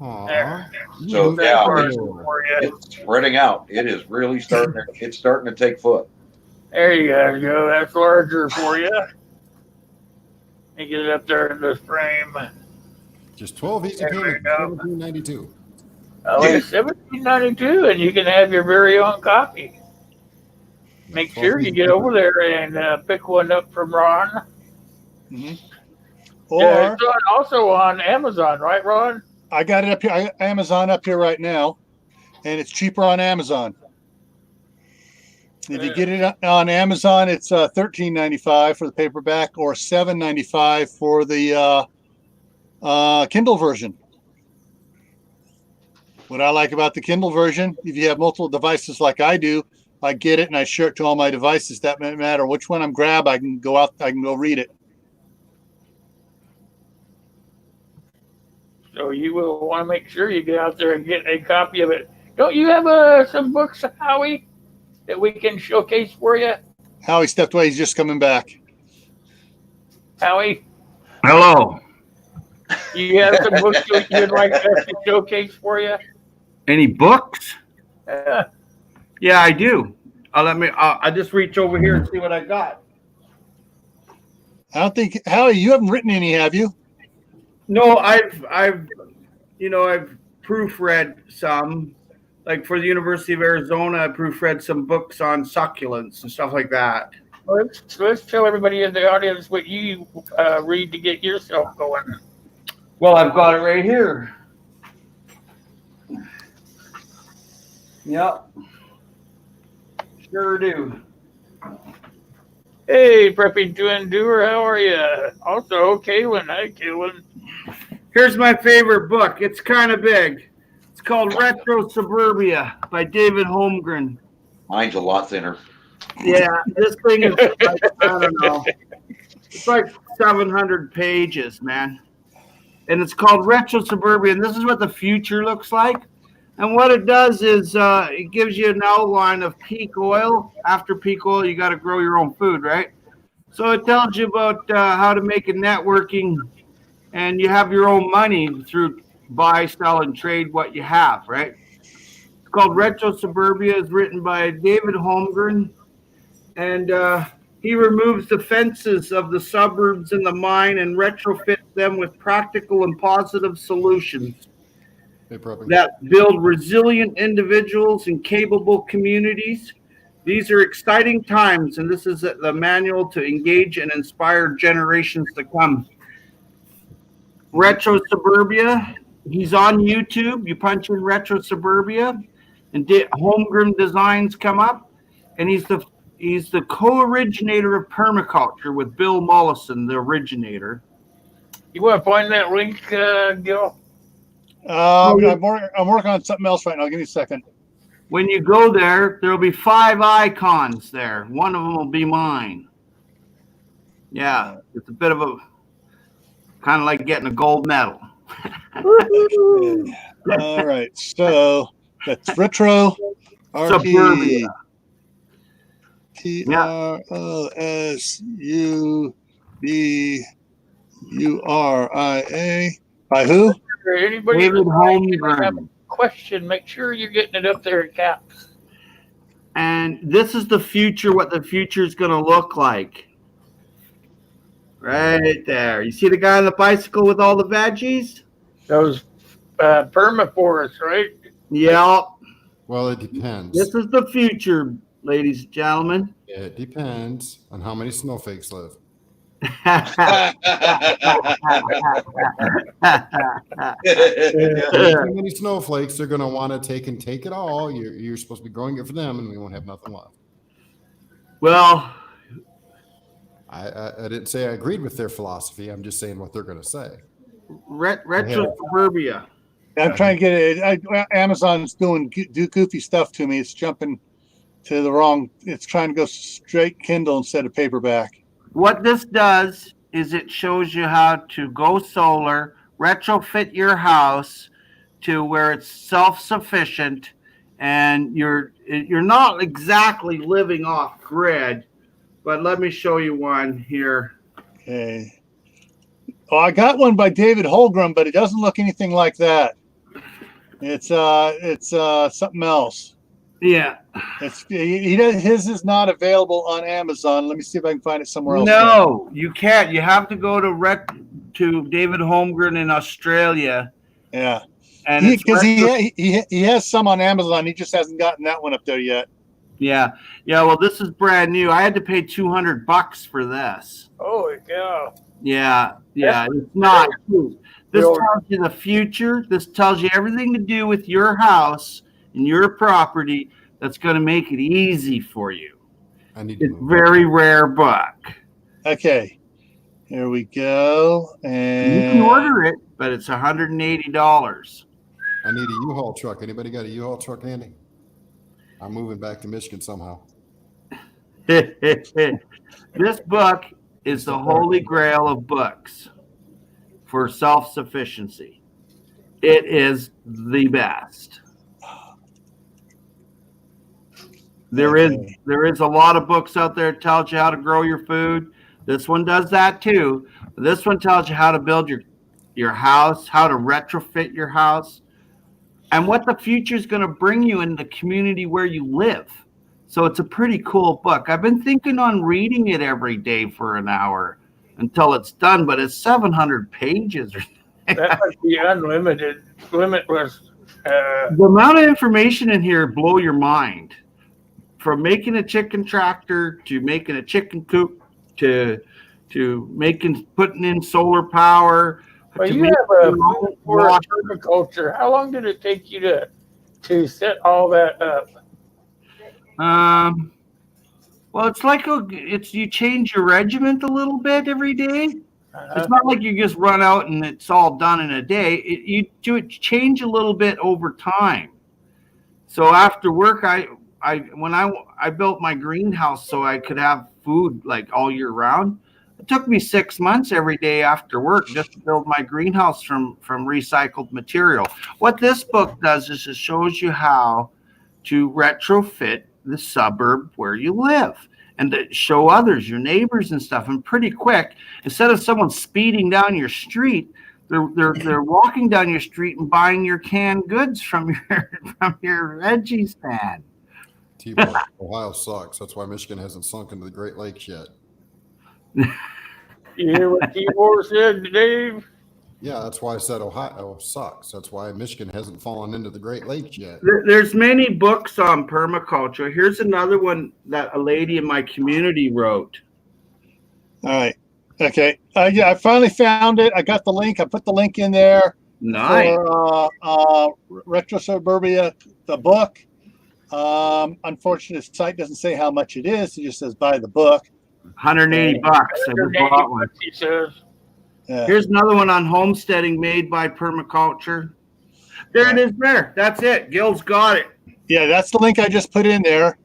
Speaker 5: Aww.
Speaker 4: So
Speaker 1: That's
Speaker 4: yeah,
Speaker 1: larger for you.
Speaker 4: it's spreading out. It is really starting. It's starting to take foot.
Speaker 1: There you guys go. That's larger for you. Let me get it up there in this frame.
Speaker 5: Just 12 easy
Speaker 1: There we
Speaker 5: payments,
Speaker 1: go.
Speaker 5: $17.92.
Speaker 1: Oh, it's $17.92, and you can have your very own copy. Make sure you get over there and pick one up from Ron.
Speaker 2: Mm-hmm.
Speaker 1: Yeah,
Speaker 2: Or
Speaker 1: it's also on Amazon, right, Ron?
Speaker 2: I got it up here. I got Amazon up here right now, and it's cheaper on Amazon. If you get it on Amazon, it's $13.95 for the paperback, or $7.95 for the Kindle version. What I like about the Kindle version, if you have multiple devices like I do, I get it and I share it to all my devices. That doesn't matter which one I'm grab. I can go read it.
Speaker 1: So you will want to make sure you get out there and get a copy of it. Don't you have some books, Howie, that we can showcase for you?
Speaker 2: Howie stepped away. He's just coming back.
Speaker 1: Howie,
Speaker 3: Hello.
Speaker 1: you have some books you'd like us to showcase for you?
Speaker 3: Any books?
Speaker 1: Yeah.
Speaker 3: Yeah, I do. I just reach over here and see what I got.
Speaker 2: I don't think, Howie, you haven't written any, have you?
Speaker 3: No, I've proofread some. Like for the University of Arizona, I proofread some books on succulents and stuff like that.
Speaker 1: Let's tell everybody in the audience what you read to get yourself going.
Speaker 3: Well, I've got it right here. Yep. Sure do.
Speaker 1: Hey, Preppy Twin Doer, how are you? Also, Kaylin. Hi, Kaylin.
Speaker 3: Here's my favorite book. It's kind of big. It's called Retro Suburbia by David Holmgren.
Speaker 4: Mine's a lot thinner.
Speaker 3: Yeah, this thing is like, I don't know. It's like 700 pages, man. And it's called Retro Suburbia, and this is what the future looks like. And what it does is it gives you an outline of peak oil. After peak oil, you got to grow your own food, right? So it tells you about how to make a networking, and you have your own money through buy, sell, and trade what you have, right? It's called Retro Suburbia. It's written by David Holmgren, and he removes the fences of the suburbs in the mind and retrofits them with practical and positive solutions
Speaker 5: Hey, Preppy.
Speaker 3: that build resilient individuals and capable communities. These are exciting times, and this is the manual to engage and inspire generations to come. Retro Suburbia, he's on YouTube. You punch in Retro Suburbia, and Holmgren Designs come up, and he's the co-originator of permaculture with Bill Mollison, the originator.
Speaker 1: You want to find that link, Gil?
Speaker 2: I'm working on something else right now. Give me a second.
Speaker 3: When you go there, there'll be 5 icons there. One of them will be mine. Yeah, it's a bit of a kind of like getting a gold medal.
Speaker 2: All right. So that's Retro
Speaker 3: Suburbia.
Speaker 2: TROSUBURIA. By who?
Speaker 1: For anybody
Speaker 3: David
Speaker 1: that have a
Speaker 3: Holmgren.
Speaker 1: question, make sure you're getting it up there in caps.
Speaker 3: And this is the future, what the future is going to look like. Right there. You see the guy on the bicycle with all the veggies?
Speaker 1: Those permaforests, right?
Speaker 3: Yeah.
Speaker 5: Well, it depends.
Speaker 3: This is the future, ladies and gentlemen.
Speaker 5: It depends on how many snowflakes live.
Speaker 3: Yeah.
Speaker 5: Too many snowflakes, they're going to want to take it all. You're supposed to be growing it for them, and we won't have nothing left.
Speaker 3: Well,
Speaker 5: I didn't say I agreed with their philosophy. I'm just saying what they're going to say.
Speaker 3: Retro Suburbia.
Speaker 2: I'm trying to get it. Amazon's doing goofy stuff to me. It's jumping to the wrong. It's trying to go straight Kindle instead of paperback.
Speaker 3: What this does is it shows you how to go solar, retrofit your house to where it's self-sufficient, and you're not exactly living off grid. But let me show you one here.
Speaker 2: Okay. Oh, I got one by David Holmgren, but it doesn't look anything like that. It's something else.
Speaker 3: Yeah.
Speaker 2: His is not available on Amazon. Let me see if I can find it somewhere else.
Speaker 3: No, you can't. You have to go to David Holmgren in Australia.
Speaker 2: Yeah.
Speaker 3: And
Speaker 2: he has some on Amazon. He just hasn't gotten that one up there yet.
Speaker 3: Yeah. Well, this is brand new. I had to pay $200 for this.
Speaker 1: Holy cow.
Speaker 3: Yeah. It's not true. This tells you the future. This tells you everything to do with your house and your property that's going to make it easy for you. It's a very rare book.
Speaker 2: Okay. Here we go. And
Speaker 3: you can order it, but it's $180.
Speaker 5: I need a U-Haul truck. Anybody got a U-Haul truck handy? I'm moving back to Michigan somehow.
Speaker 3: This book is the holy grail of books for self-sufficiency. It is the best. There is a lot of books out there that tells you how to grow your food. This one does that too. This one tells you how to build your house, how to retrofit your house, and what the future is going to bring you in the community where you live. So it's a pretty cool book. I've been thinking on reading it every day for an hour until it's done, but it's 700 pages.
Speaker 1: That must be unlimited, limitless.
Speaker 3: The amount of information in here blow your mind. From making a chicken tractor to making a chicken coop to putting in solar power.
Speaker 1: Well, you have a food for permaculture. How long did it take you to set all that up?
Speaker 3: Well, it's like you change your regiment a little bit every day. It's not like you just run out and it's all done in a day. You do it change a little bit over time. So after work, when I built my greenhouse so I could have food like all year round. It took me 6 months every day after work just to build my greenhouse from recycled material. What this book does is it shows you how to retrofit the suburb where you live and to show others, your neighbors and stuff. And pretty quick, instead of someone speeding down your street, they're walking down your street and buying your canned goods from your veggie stand.
Speaker 5: T-Bar, Ohio sucks. That's why Michigan hasn't sunk into the Great Lakes yet.
Speaker 1: You hear what T-Bar said, Dave?
Speaker 5: Yeah, that's why I said Ohio sucks. That's why Michigan hasn't fallen into the Great Lakes yet.
Speaker 3: There's many books on permaculture. Here's another one that a lady in my community wrote.
Speaker 2: All right. Okay. Yeah, I finally found it. I got the link. I put the link in there.
Speaker 3: Nice.
Speaker 2: For Retro Suburbia, the book. Unfortunately, the site doesn't say how much it is. It just says buy the book.
Speaker 3: $180. I just bought one.
Speaker 1: He says.
Speaker 2: Yeah.
Speaker 3: Here's another one on homesteading made by permaculture. There it is there. That's it. Gil's got it.
Speaker 2: Yeah, that's the link I just put in there.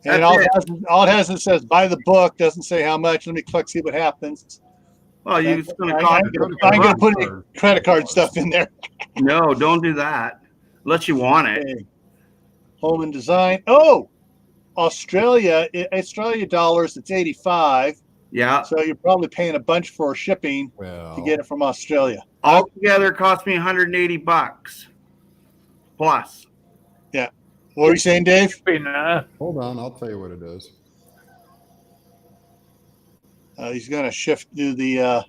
Speaker 2: And all it has is says buy the book. Doesn't say how much. Let me click, see what happens.
Speaker 3: Well, you're going to
Speaker 2: I'm going to put any credit card stuff in there.
Speaker 3: No, don't do that. Unless you want it.
Speaker 2: Okay. Home and design. Oh, Australia dollars, it's 85.
Speaker 3: Yeah.
Speaker 2: So you're probably paying a bunch for shipping to get it from Australia.
Speaker 3: Altogether, it cost me $180 plus.
Speaker 2: Yeah. What were you saying, Dave?
Speaker 5: Hold on, I'll tell you what it is.
Speaker 2: He's going to do the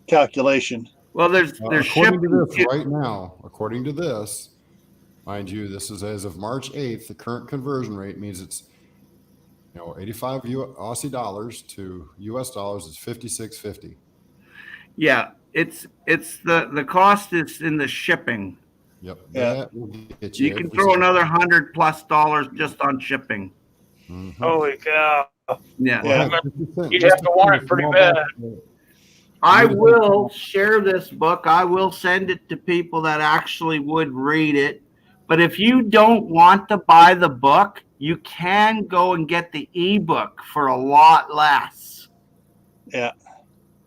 Speaker 2: calculation.
Speaker 3: Well, there's
Speaker 5: according to this right now, according to this, mind you, this is as of March 8th. The current conversion rate means it's 85 Aussie dollars to US dollars is 56.50.
Speaker 3: Yeah, it's the cost is in the shipping.
Speaker 5: Yep.
Speaker 2: Yeah.
Speaker 5: That will get
Speaker 3: You can throw another $100+ just on shipping.
Speaker 5: Mm-hmm.
Speaker 1: Holy cow.
Speaker 3: Yeah.
Speaker 1: You'd have to want it pretty bad.
Speaker 3: I will share this book. I will send it to people that actually would read it. But if you don't want to buy the book, you can go and get the ebook for a lot less.
Speaker 2: Yeah.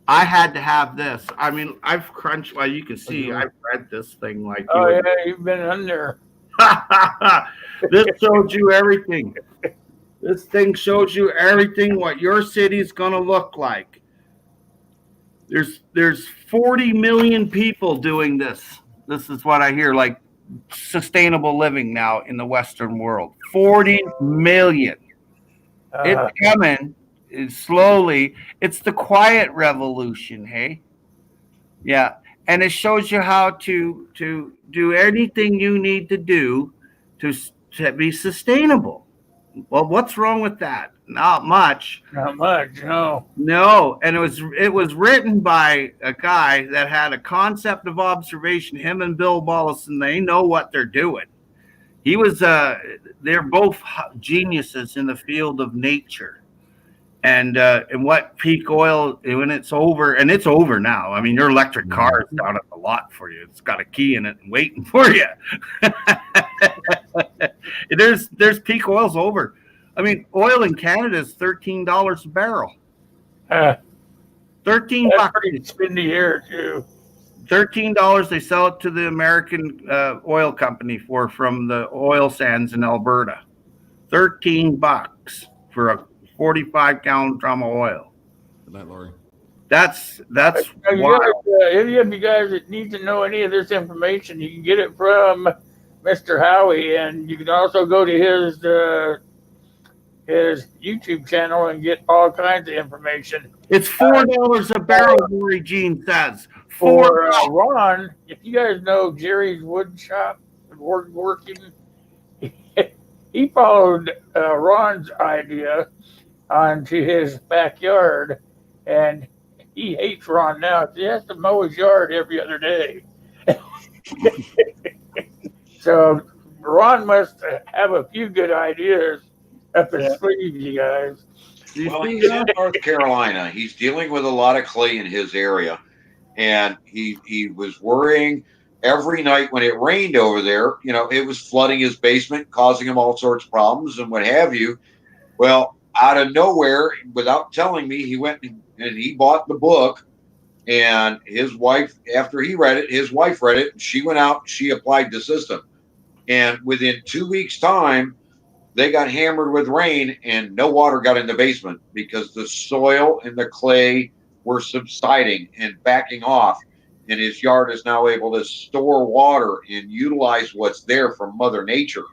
Speaker 3: I had to have this. I mean, I've crunched. Well, you can see I've read this thing like.
Speaker 1: Oh yeah, you've been under.
Speaker 3: This shows you everything. This thing shows you everything what your city's gonna look like. There's 40 million people doing this. This is what I hear, like sustainable living now in the Western world. 40 million. It's coming. Slowly. It's the quiet revolution, hey? Yeah. And it shows you how to do anything you need to do to be sustainable. Well, what's wrong with that? Not much.
Speaker 1: Not much, no.
Speaker 3: No. And it was written by a guy that had a concept of observation. Him and Bill Mollison, they know what they're doing. He was they're both geniuses in the field of nature. And what peak oil, when it's over, and it's over now. I mean, your electric car is down at the lot for you. It's got a key in it and waiting for you. There's peak oil's over. I mean, oil in Canada is $13 a barrel. $13.
Speaker 1: That's pretty spendy here too.
Speaker 3: $13 they sell it to the American oil company from the oil sands in Alberta. $13 for a 45-gallon drum of oil.
Speaker 5: Good night, Laurie.
Speaker 3: That's wild.
Speaker 1: Any of you guys that need to know any of this information, you can get it from Mr. Howie, and you can also go to his YouTube channel and get all kinds of information.
Speaker 3: It's $4 a barrel, Lori Jean says.
Speaker 1: For Ron, if you guys know Jerry's Wood Shop, working, he followed Ron's idea onto his backyard, and he hates Ron now. He has to mow his yard every other day. So Ron must have a few good ideas up his
Speaker 2: Yeah.
Speaker 1: sleeve, you guys.
Speaker 4: Well, he's in North Carolina. He's dealing with a lot of clay in his area, and he was worrying every night when it rained over there. You know, it was flooding his basement, causing him all sorts of problems and what have you. Well, out of nowhere, without telling me, he went and he bought the book. And his wife, after he read it, his wife read it, and she went out, she applied the system. And within 2 weeks' time, they got hammered with rain and no water got in the basement because the soil and the clay were subsiding and backing off. And his yard is now able to store water and utilize what's there from Mother Nature.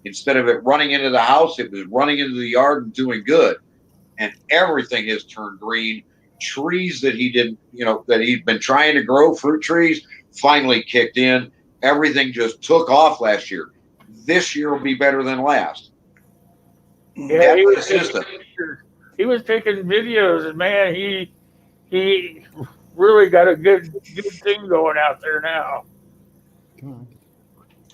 Speaker 4: Instead of it running into the house, it was running into the yard and doing good. And everything has turned green. Trees that he didn't, you know, that he'd been trying to grow, fruit trees, finally kicked in. Everything just took off last year. This year will be better than last.
Speaker 1: Yeah, he
Speaker 4: That's
Speaker 1: was
Speaker 4: the system.
Speaker 1: taking videos, and man, he really got a good thing going out there now.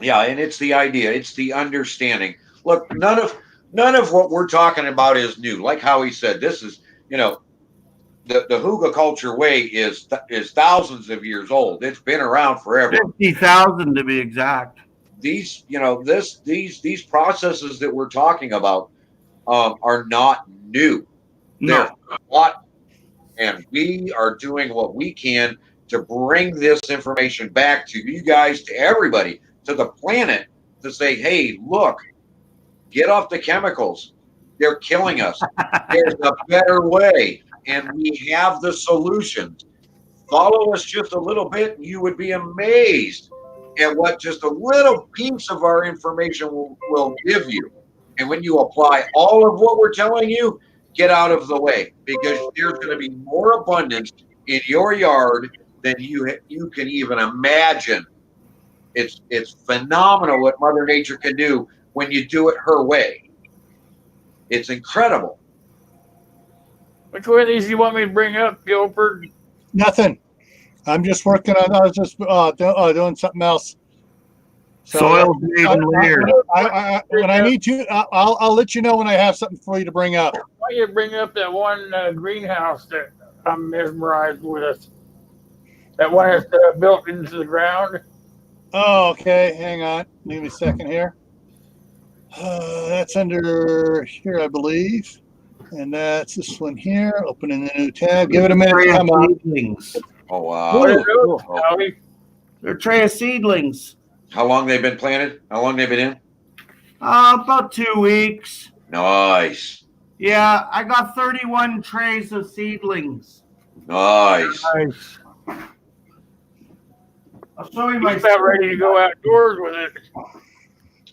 Speaker 4: Yeah, and it's the idea, it's the understanding. Look, none of what we're talking about is new. Like how he said, this is, you know, the Hygge culture way is thousands of years old. It's been around forever.
Speaker 3: 50,000 to be exact.
Speaker 4: These, you know, these processes that we're talking about are not new. They're not, and we are doing what we can to bring this information back to you guys, to everybody, to the planet, to say, hey, look, get off the chemicals. They're killing us. There's a better way, and we have the solutions. Follow us just a little bit, and you would be amazed at what just a little piece of our information will give you. And when you apply all of what we're telling you, get out of the way, because there's going to be more abundance in your yard than you can even imagine. It's phenomenal what Mother Nature can do when you do it her way. It's incredible.
Speaker 1: Which one of these do you want me to bring up, Gilbert?
Speaker 2: Nothing. I'm just working on. I was just doing something else. So,
Speaker 3: Soil made layer.
Speaker 2: when I need to, I'll let you know when I have something for you to bring up.
Speaker 1: Why don't you bring up that one greenhouse that I'm mesmerized with? That one that's built into the ground.
Speaker 2: Oh, okay. Hang on. Give me a second here. That's under here, I believe. And that's this one here. Opening the new tab. Give it a minute to come up.
Speaker 4: Oh,
Speaker 1: What are
Speaker 4: wow.
Speaker 1: those, Howie?
Speaker 3: They're a tray of seedlings.
Speaker 4: How long they've been planted? How long they've been in?
Speaker 3: About 2 weeks.
Speaker 4: Nice.
Speaker 3: Yeah, I got 31 trays of seedlings.
Speaker 4: Nice.
Speaker 1: Nice.
Speaker 3: I'll show you my.
Speaker 1: He's about ready to go outdoors with it.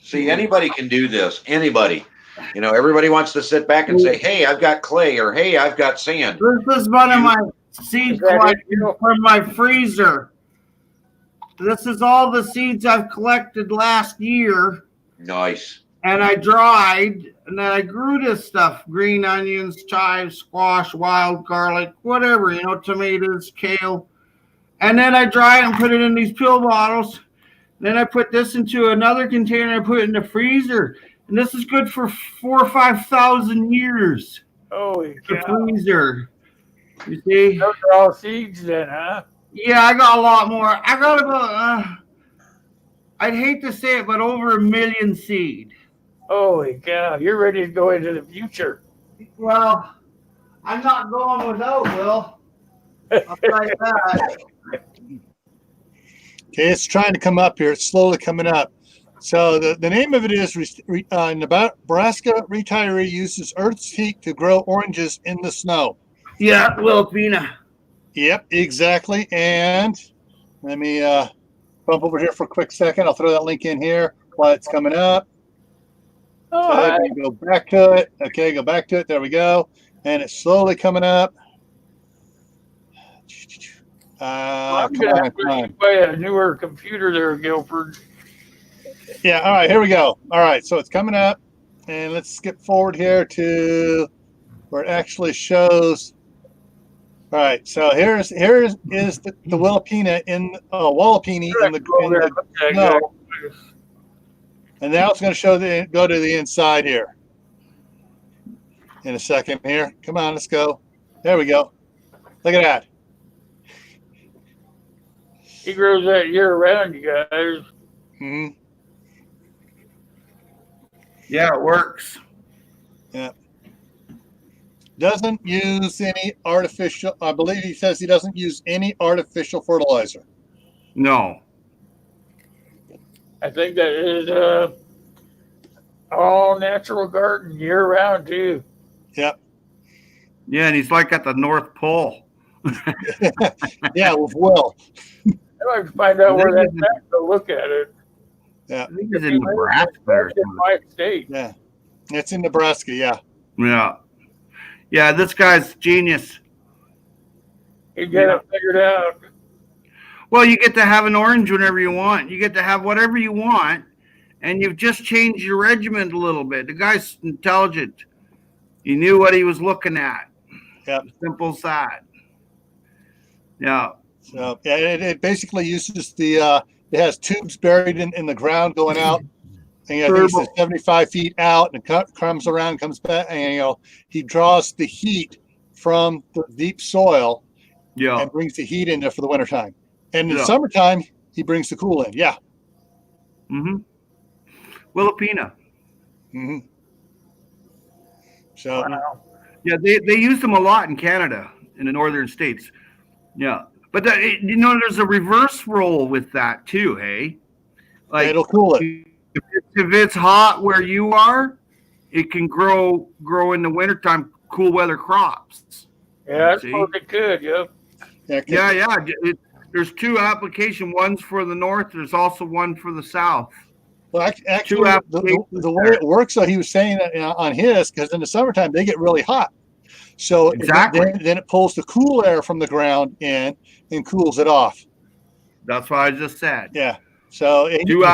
Speaker 4: See, anybody can do this. Anybody. You know, everybody wants to sit back and say, hey, I've got clay, or hey, I've got sand.
Speaker 3: This is one of my seed
Speaker 1: Is that it,
Speaker 3: collections
Speaker 1: Gil?
Speaker 3: from my freezer. This is all the seeds I've collected last year,
Speaker 4: Nice.
Speaker 3: and I dried, and then I grew this stuff: green onions, chives, squash, wild garlic, whatever, you know, tomatoes, kale. And then I dry it and put it in these pill bottles. Then I put this into another container. I put it in the freezer, and this is good for 4,000 or 5,000 years.
Speaker 1: Holy
Speaker 3: The
Speaker 1: cow.
Speaker 3: freezer. You see?
Speaker 1: Those are all seeds then, huh?
Speaker 3: Yeah, I got a lot more. I got about, I'd hate to say it, but over 1 million seed.
Speaker 1: Holy cow. You're ready to go into the future.
Speaker 3: Well, I'm not going without, Will. I'll tell you that.
Speaker 2: Okay, it's trying to come up here. It's slowly coming up. So the name of it is Nebraska retiree uses Earth's heat to grow oranges in the snow.
Speaker 3: Yeah, Wilpina.
Speaker 2: Yep, exactly. And let me bump over here for a quick second. I'll throw that link in here while it's coming up.
Speaker 1: Oh,
Speaker 2: So let me go back to it. Okay, go back to it. There we go. And it's slowly coming up.
Speaker 1: I'm
Speaker 2: Come
Speaker 1: going to
Speaker 2: on,
Speaker 1: have
Speaker 2: come on.
Speaker 1: to buy a newer computer there, Guilford.
Speaker 2: Yeah, all right, here we go. All right, so it's coming up. And let's skip forward here to where it actually shows. All right, so here is the Willapina in Wallapini in the snow. And now it's going to go to the inside here. in a second here. Come on, let's go. There we go. Look at that.
Speaker 1: He grows that year round, you guys.
Speaker 2: hmm
Speaker 3: Yeah, it works.
Speaker 2: Doesn't use any artificial. I believe he says he doesn't use any artificial fertilizer.
Speaker 3: No.
Speaker 1: I think that is all natural garden year round too.
Speaker 2: Yep.
Speaker 3: Yeah, and he's like at the North Pole.
Speaker 2: Yeah, with Will.
Speaker 1: I'd like to find out where that's at to look at it.
Speaker 3: I think he's in Nebraska or
Speaker 1: It's in
Speaker 3: something.
Speaker 1: my state.
Speaker 2: Yeah, it's in Nebraska. Yeah.
Speaker 3: Yeah. Yeah, this guy's genius.
Speaker 1: He got it figured out.
Speaker 3: Well, you get to have an orange whenever you want. You get to have whatever you want, and you've just changed your regimen a little bit. The guy's intelligent. He knew what he was looking at.
Speaker 2: Yep.
Speaker 3: Simple as that. Yeah.
Speaker 2: So yeah, it basically uses the. It has tubes buried in the ground going out. And I think it's 75 feet out, and it comes around, comes back, and he draws the heat from the deep soil
Speaker 3: Yeah.
Speaker 2: and brings the heat in there for the wintertime. And in the
Speaker 3: Yeah.
Speaker 2: summertime, he brings the cool in. Yeah.
Speaker 3: Mm-hmm. Willipina.
Speaker 2: hmm So
Speaker 1: Wow.
Speaker 3: Yeah, they use them a lot in Canada, in the northern states. Yeah. But there's a reverse role with that too, hey? Like
Speaker 2: it'll cool it.
Speaker 3: if it's hot where you are, it can grow in the wintertime cool weather crops.
Speaker 1: Yeah, I
Speaker 3: See?
Speaker 1: suppose it could, yep.
Speaker 2: Yeah.
Speaker 3: There's two application. One's for the north. There's also one for the south.
Speaker 2: Well, actually, the way it works, though, he was saying that on his, because in the summertime they get really hot. So
Speaker 3: Exactly.
Speaker 2: then it pulls the cool air from the ground in and cools it off.
Speaker 3: That's what I just said.
Speaker 2: Yeah. So
Speaker 3: Two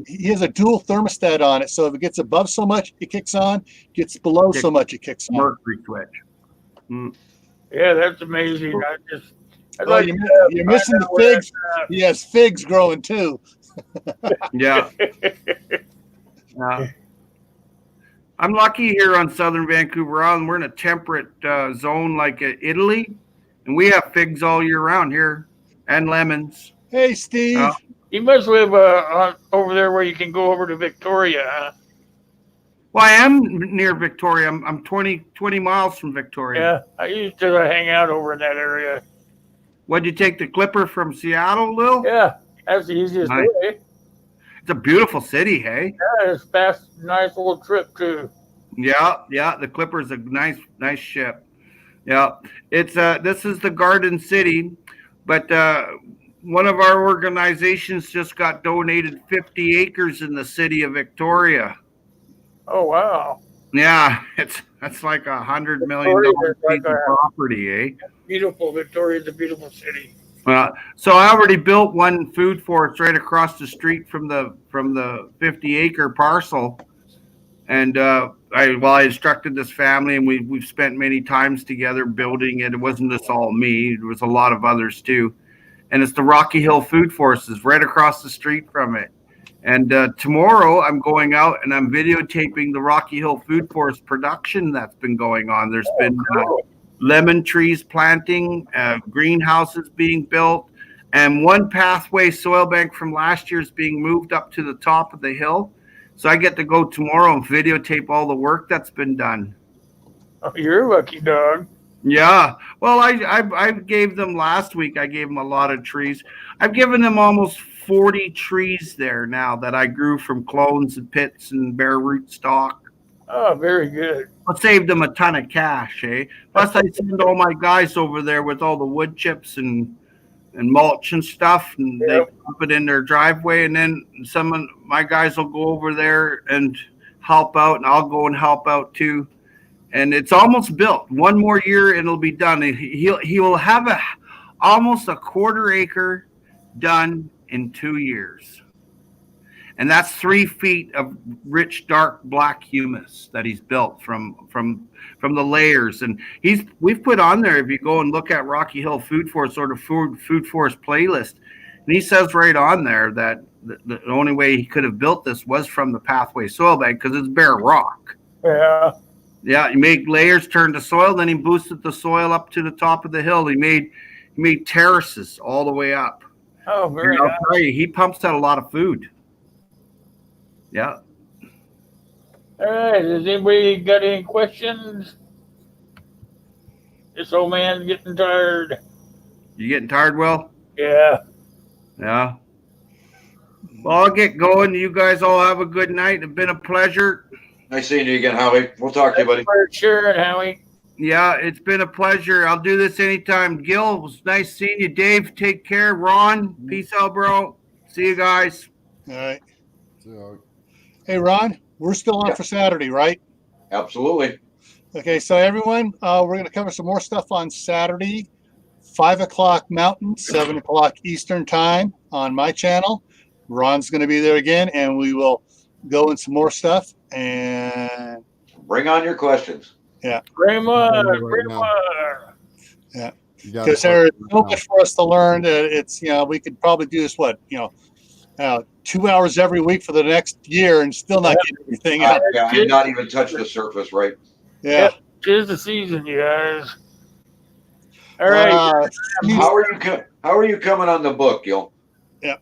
Speaker 2: he has a dual thermostat on it. So if it gets above so much, it kicks on. Gets below so much, it kicks on.
Speaker 3: Mercury switch.
Speaker 1: Yeah, that's amazing. I'd
Speaker 2: Oh,
Speaker 1: like
Speaker 2: you're,
Speaker 1: to
Speaker 2: you're
Speaker 1: find
Speaker 2: missing
Speaker 1: out
Speaker 2: the
Speaker 1: where
Speaker 2: figs. He has figs growing too.
Speaker 3: Yeah. I'm lucky here on southern Vancouver Island. We're in a temperate zone like Italy, and we have figs all year round here and lemons.
Speaker 2: Hey, Steve.
Speaker 3: Yeah.
Speaker 1: You must live over there where you can go over to Victoria, huh?
Speaker 3: Well, I am near Victoria. I'm 20 miles from Victoria.
Speaker 1: Yeah, I used to hang out over in that area.
Speaker 3: What'd you take the Clipper from Seattle, Lil?
Speaker 1: Yeah, that's the easiest
Speaker 3: Nice.
Speaker 1: way.
Speaker 3: It's a beautiful city, hey?
Speaker 1: Yeah, it's fast, nice little trip too.
Speaker 3: Yeah. The Clipper's a nice ship. Yeah, it's this is the Garden City, but one of our organizations just got donated 50 acres in the city of Victoria.
Speaker 1: Oh wow,
Speaker 3: Yeah, that's like $100 million
Speaker 1: Victoria's like
Speaker 3: piece of property, eh?
Speaker 1: beautiful. Victoria's a beautiful city.
Speaker 3: So I already built one food forest right across the street from the 50-acre parcel, and I instructed this family, and we've spent many times together building it. It wasn't just all me; it was a lot of others too. And it's the Rocky Hill Food Forest is right across the street from it. And tomorrow I'm going out and I'm videotaping the Rocky Hill Food Forest production that's been going on. There's been lemon trees planting, greenhouses being built, and one pathway soil bank from last year is being moved up to the top of the hill. So I get to go tomorrow and videotape all the work that's been done.
Speaker 1: Oh, you're a lucky dog.
Speaker 3: Yeah. Well, I gave them last week. I gave them a lot of trees. I've given them almost 40 trees there now that I grew from clones and pits and bare root stock.
Speaker 1: Oh, very good.
Speaker 3: I saved them a ton of cash, eh? Plus, I send all my guys over there with all the wood chips and mulch and stuff, and they dump it in their driveway. And then some of my guys will go over there and help out, and I'll go and help out too. And it's almost built. One more year, and it'll be done. He will have almost a quarter acre done in 2 years. And that's 3 feet of rich, dark, black humus that he's built from the layers. And we've put on there, if you go and look at Rocky Hill Food Forest, sort of food forest playlist, and he says right on there that the only way he could have built this was from the pathway soil bank because it's bare rock.
Speaker 1: Yeah.
Speaker 3: Yeah, he made layers turn to soil, then he boosted the soil up to the top of the hill. He made terraces all the way up.
Speaker 1: Oh, very
Speaker 3: And I'll
Speaker 1: nice.
Speaker 3: tell you, he pumps out a lot of food. Yeah.
Speaker 1: All right. Has anybody got any questions? This old man's getting tired.
Speaker 3: You getting tired, Will?
Speaker 1: Yeah.
Speaker 3: Yeah. Well, I'll get going. You guys all have a good night. It's been a pleasure.
Speaker 4: Nice seeing you again, Howie. We'll talk to you, buddy.
Speaker 1: For sure, Howie.
Speaker 3: Yeah, it's been a pleasure. I'll do this anytime. Gil, it was nice seeing you. Dave, take care. Ron, peace out, bro. See you guys.
Speaker 2: All right.
Speaker 5: So,
Speaker 2: Hey, Ron, we're still on
Speaker 4: Yeah.
Speaker 2: for Saturday, right?
Speaker 4: Absolutely.
Speaker 2: Okay, so everyone, we're going to cover some more stuff on Saturday, 5 o'clock Mountain, 7 o'clock Eastern time on my channel. Ron's going to be there again, and we will go in some more stuff. And
Speaker 4: Bring on your questions.
Speaker 1: Bring 'em on.
Speaker 5: Right
Speaker 1: Bring 'em
Speaker 5: now.
Speaker 1: on.
Speaker 5: you got
Speaker 2: because there's so much for us to learn that it's, we could probably do this, 2 hours every week for the next year and still not get everything out.
Speaker 4: Yeah, and not even touch the surface, right?
Speaker 2: Yeah.
Speaker 1: Tis the season, you guys. All right.
Speaker 4: How are you coming on the book, Gil?
Speaker 2: Yeah.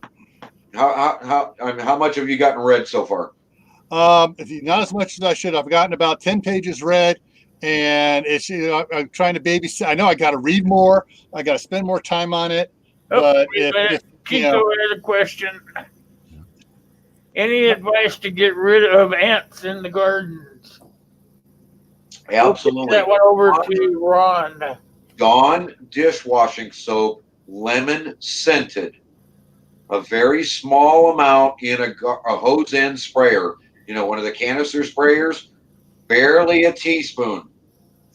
Speaker 4: How much have you gotten read so far?
Speaker 2: Not as much as I should. I've gotten about 10 pages read, and it's, I'm trying to babysit. I know I got to read more. I got to spend more time on it. But
Speaker 1: wait a minute. Kiko has a question. Any advice to get rid of ants in the gardens?
Speaker 4: Absolutely.
Speaker 1: That one over to Ron.
Speaker 4: Dawn dishwashing soap, lemon scented. A very small amount in a hose end sprayer. One of the canister sprayers, barely a teaspoon.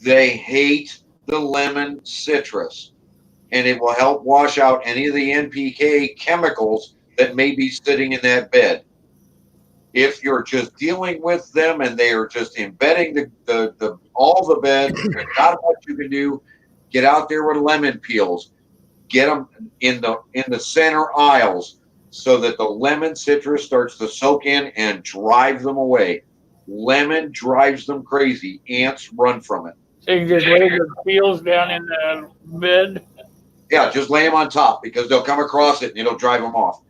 Speaker 4: They hate the lemon citrus, and it will help wash out any of the NPK chemicals that may be sitting in that bed. If you're just dealing with them and they are just embedding all the bed, there's not much you can do. Get out there with lemon peels. Get them in the center aisles so that the lemon citrus starts to soak in and drive them away. Lemon drives them crazy. Ants run from it.
Speaker 1: So you just lay the peels down in the bed.
Speaker 4: Yeah, just lay them on top because they'll come across it and it'll drive them off.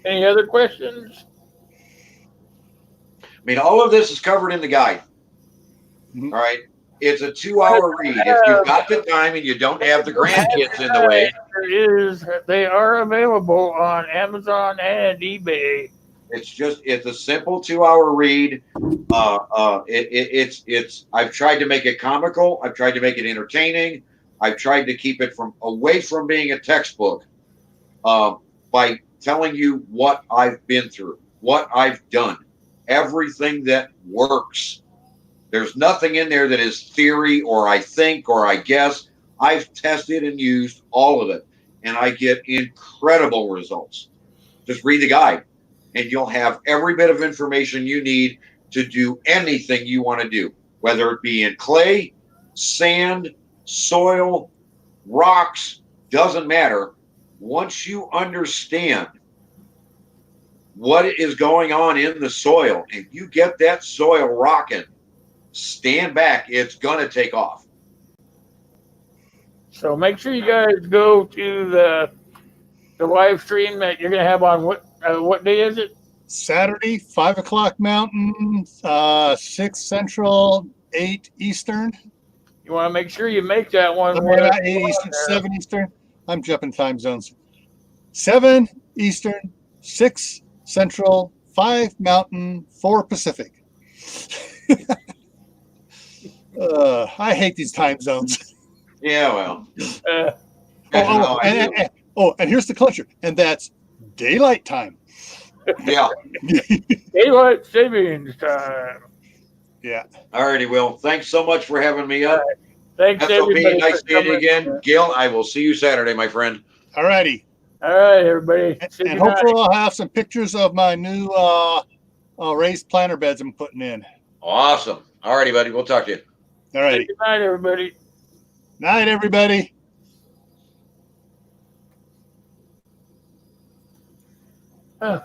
Speaker 1: Any other questions?
Speaker 4: I mean, all of this is covered in the guide.
Speaker 2: Mhm.
Speaker 4: All right. It's a 2-hour read. If you've got the time and you don't have the grandkids in the way,
Speaker 1: They are available on Amazon and eBay.
Speaker 4: it's a simple 2-hour read. I've tried to make it comical. I've tried to make it entertaining. I've tried to keep it away from being a textbook by telling you what I've been through, what I've done, everything that works. There's nothing in there that is theory or I think or I guess. I've tested and used all of it, and I get incredible results. Just read the guide, and you'll have every bit of information you need to do anything you want to do, whether it be in clay, sand, soil, rocks, doesn't matter. Once you understand what is going on in the soil and you get that soil rocking, stand back. It's going to take off.
Speaker 1: So make sure you guys go to the live stream that you're going to have on what day is it?
Speaker 2: Saturday, 5 o'clock Mountain, 6 Central, 8 Eastern.
Speaker 1: You want to make sure you make that one.
Speaker 2: Not 8 Eastern, 7 Eastern. I'm jumping time zones. 7 Eastern, 6 Central, 5 Mountain, 4 Pacific. I hate these time zones.
Speaker 4: Yeah, well.
Speaker 2: And here's the clincher, and that's daylight time.
Speaker 4: Yeah.
Speaker 1: Daylight savings time.
Speaker 2: Yeah.
Speaker 4: All righty, Will. Thanks so much for having me up.
Speaker 1: Thanks,
Speaker 4: SOP,
Speaker 1: everybody.
Speaker 4: nice seeing you again. Gil, I will see you Saturday, my friend.
Speaker 2: All righty.
Speaker 1: All right, everybody.
Speaker 2: And hopefully I'll have some pictures of my new raised planter beds I'm putting in.
Speaker 4: Awesome. All righty, buddy. We'll talk to you.
Speaker 2: All righty.
Speaker 1: Good night, everybody.
Speaker 2: Night, everybody.
Speaker 1: Oh.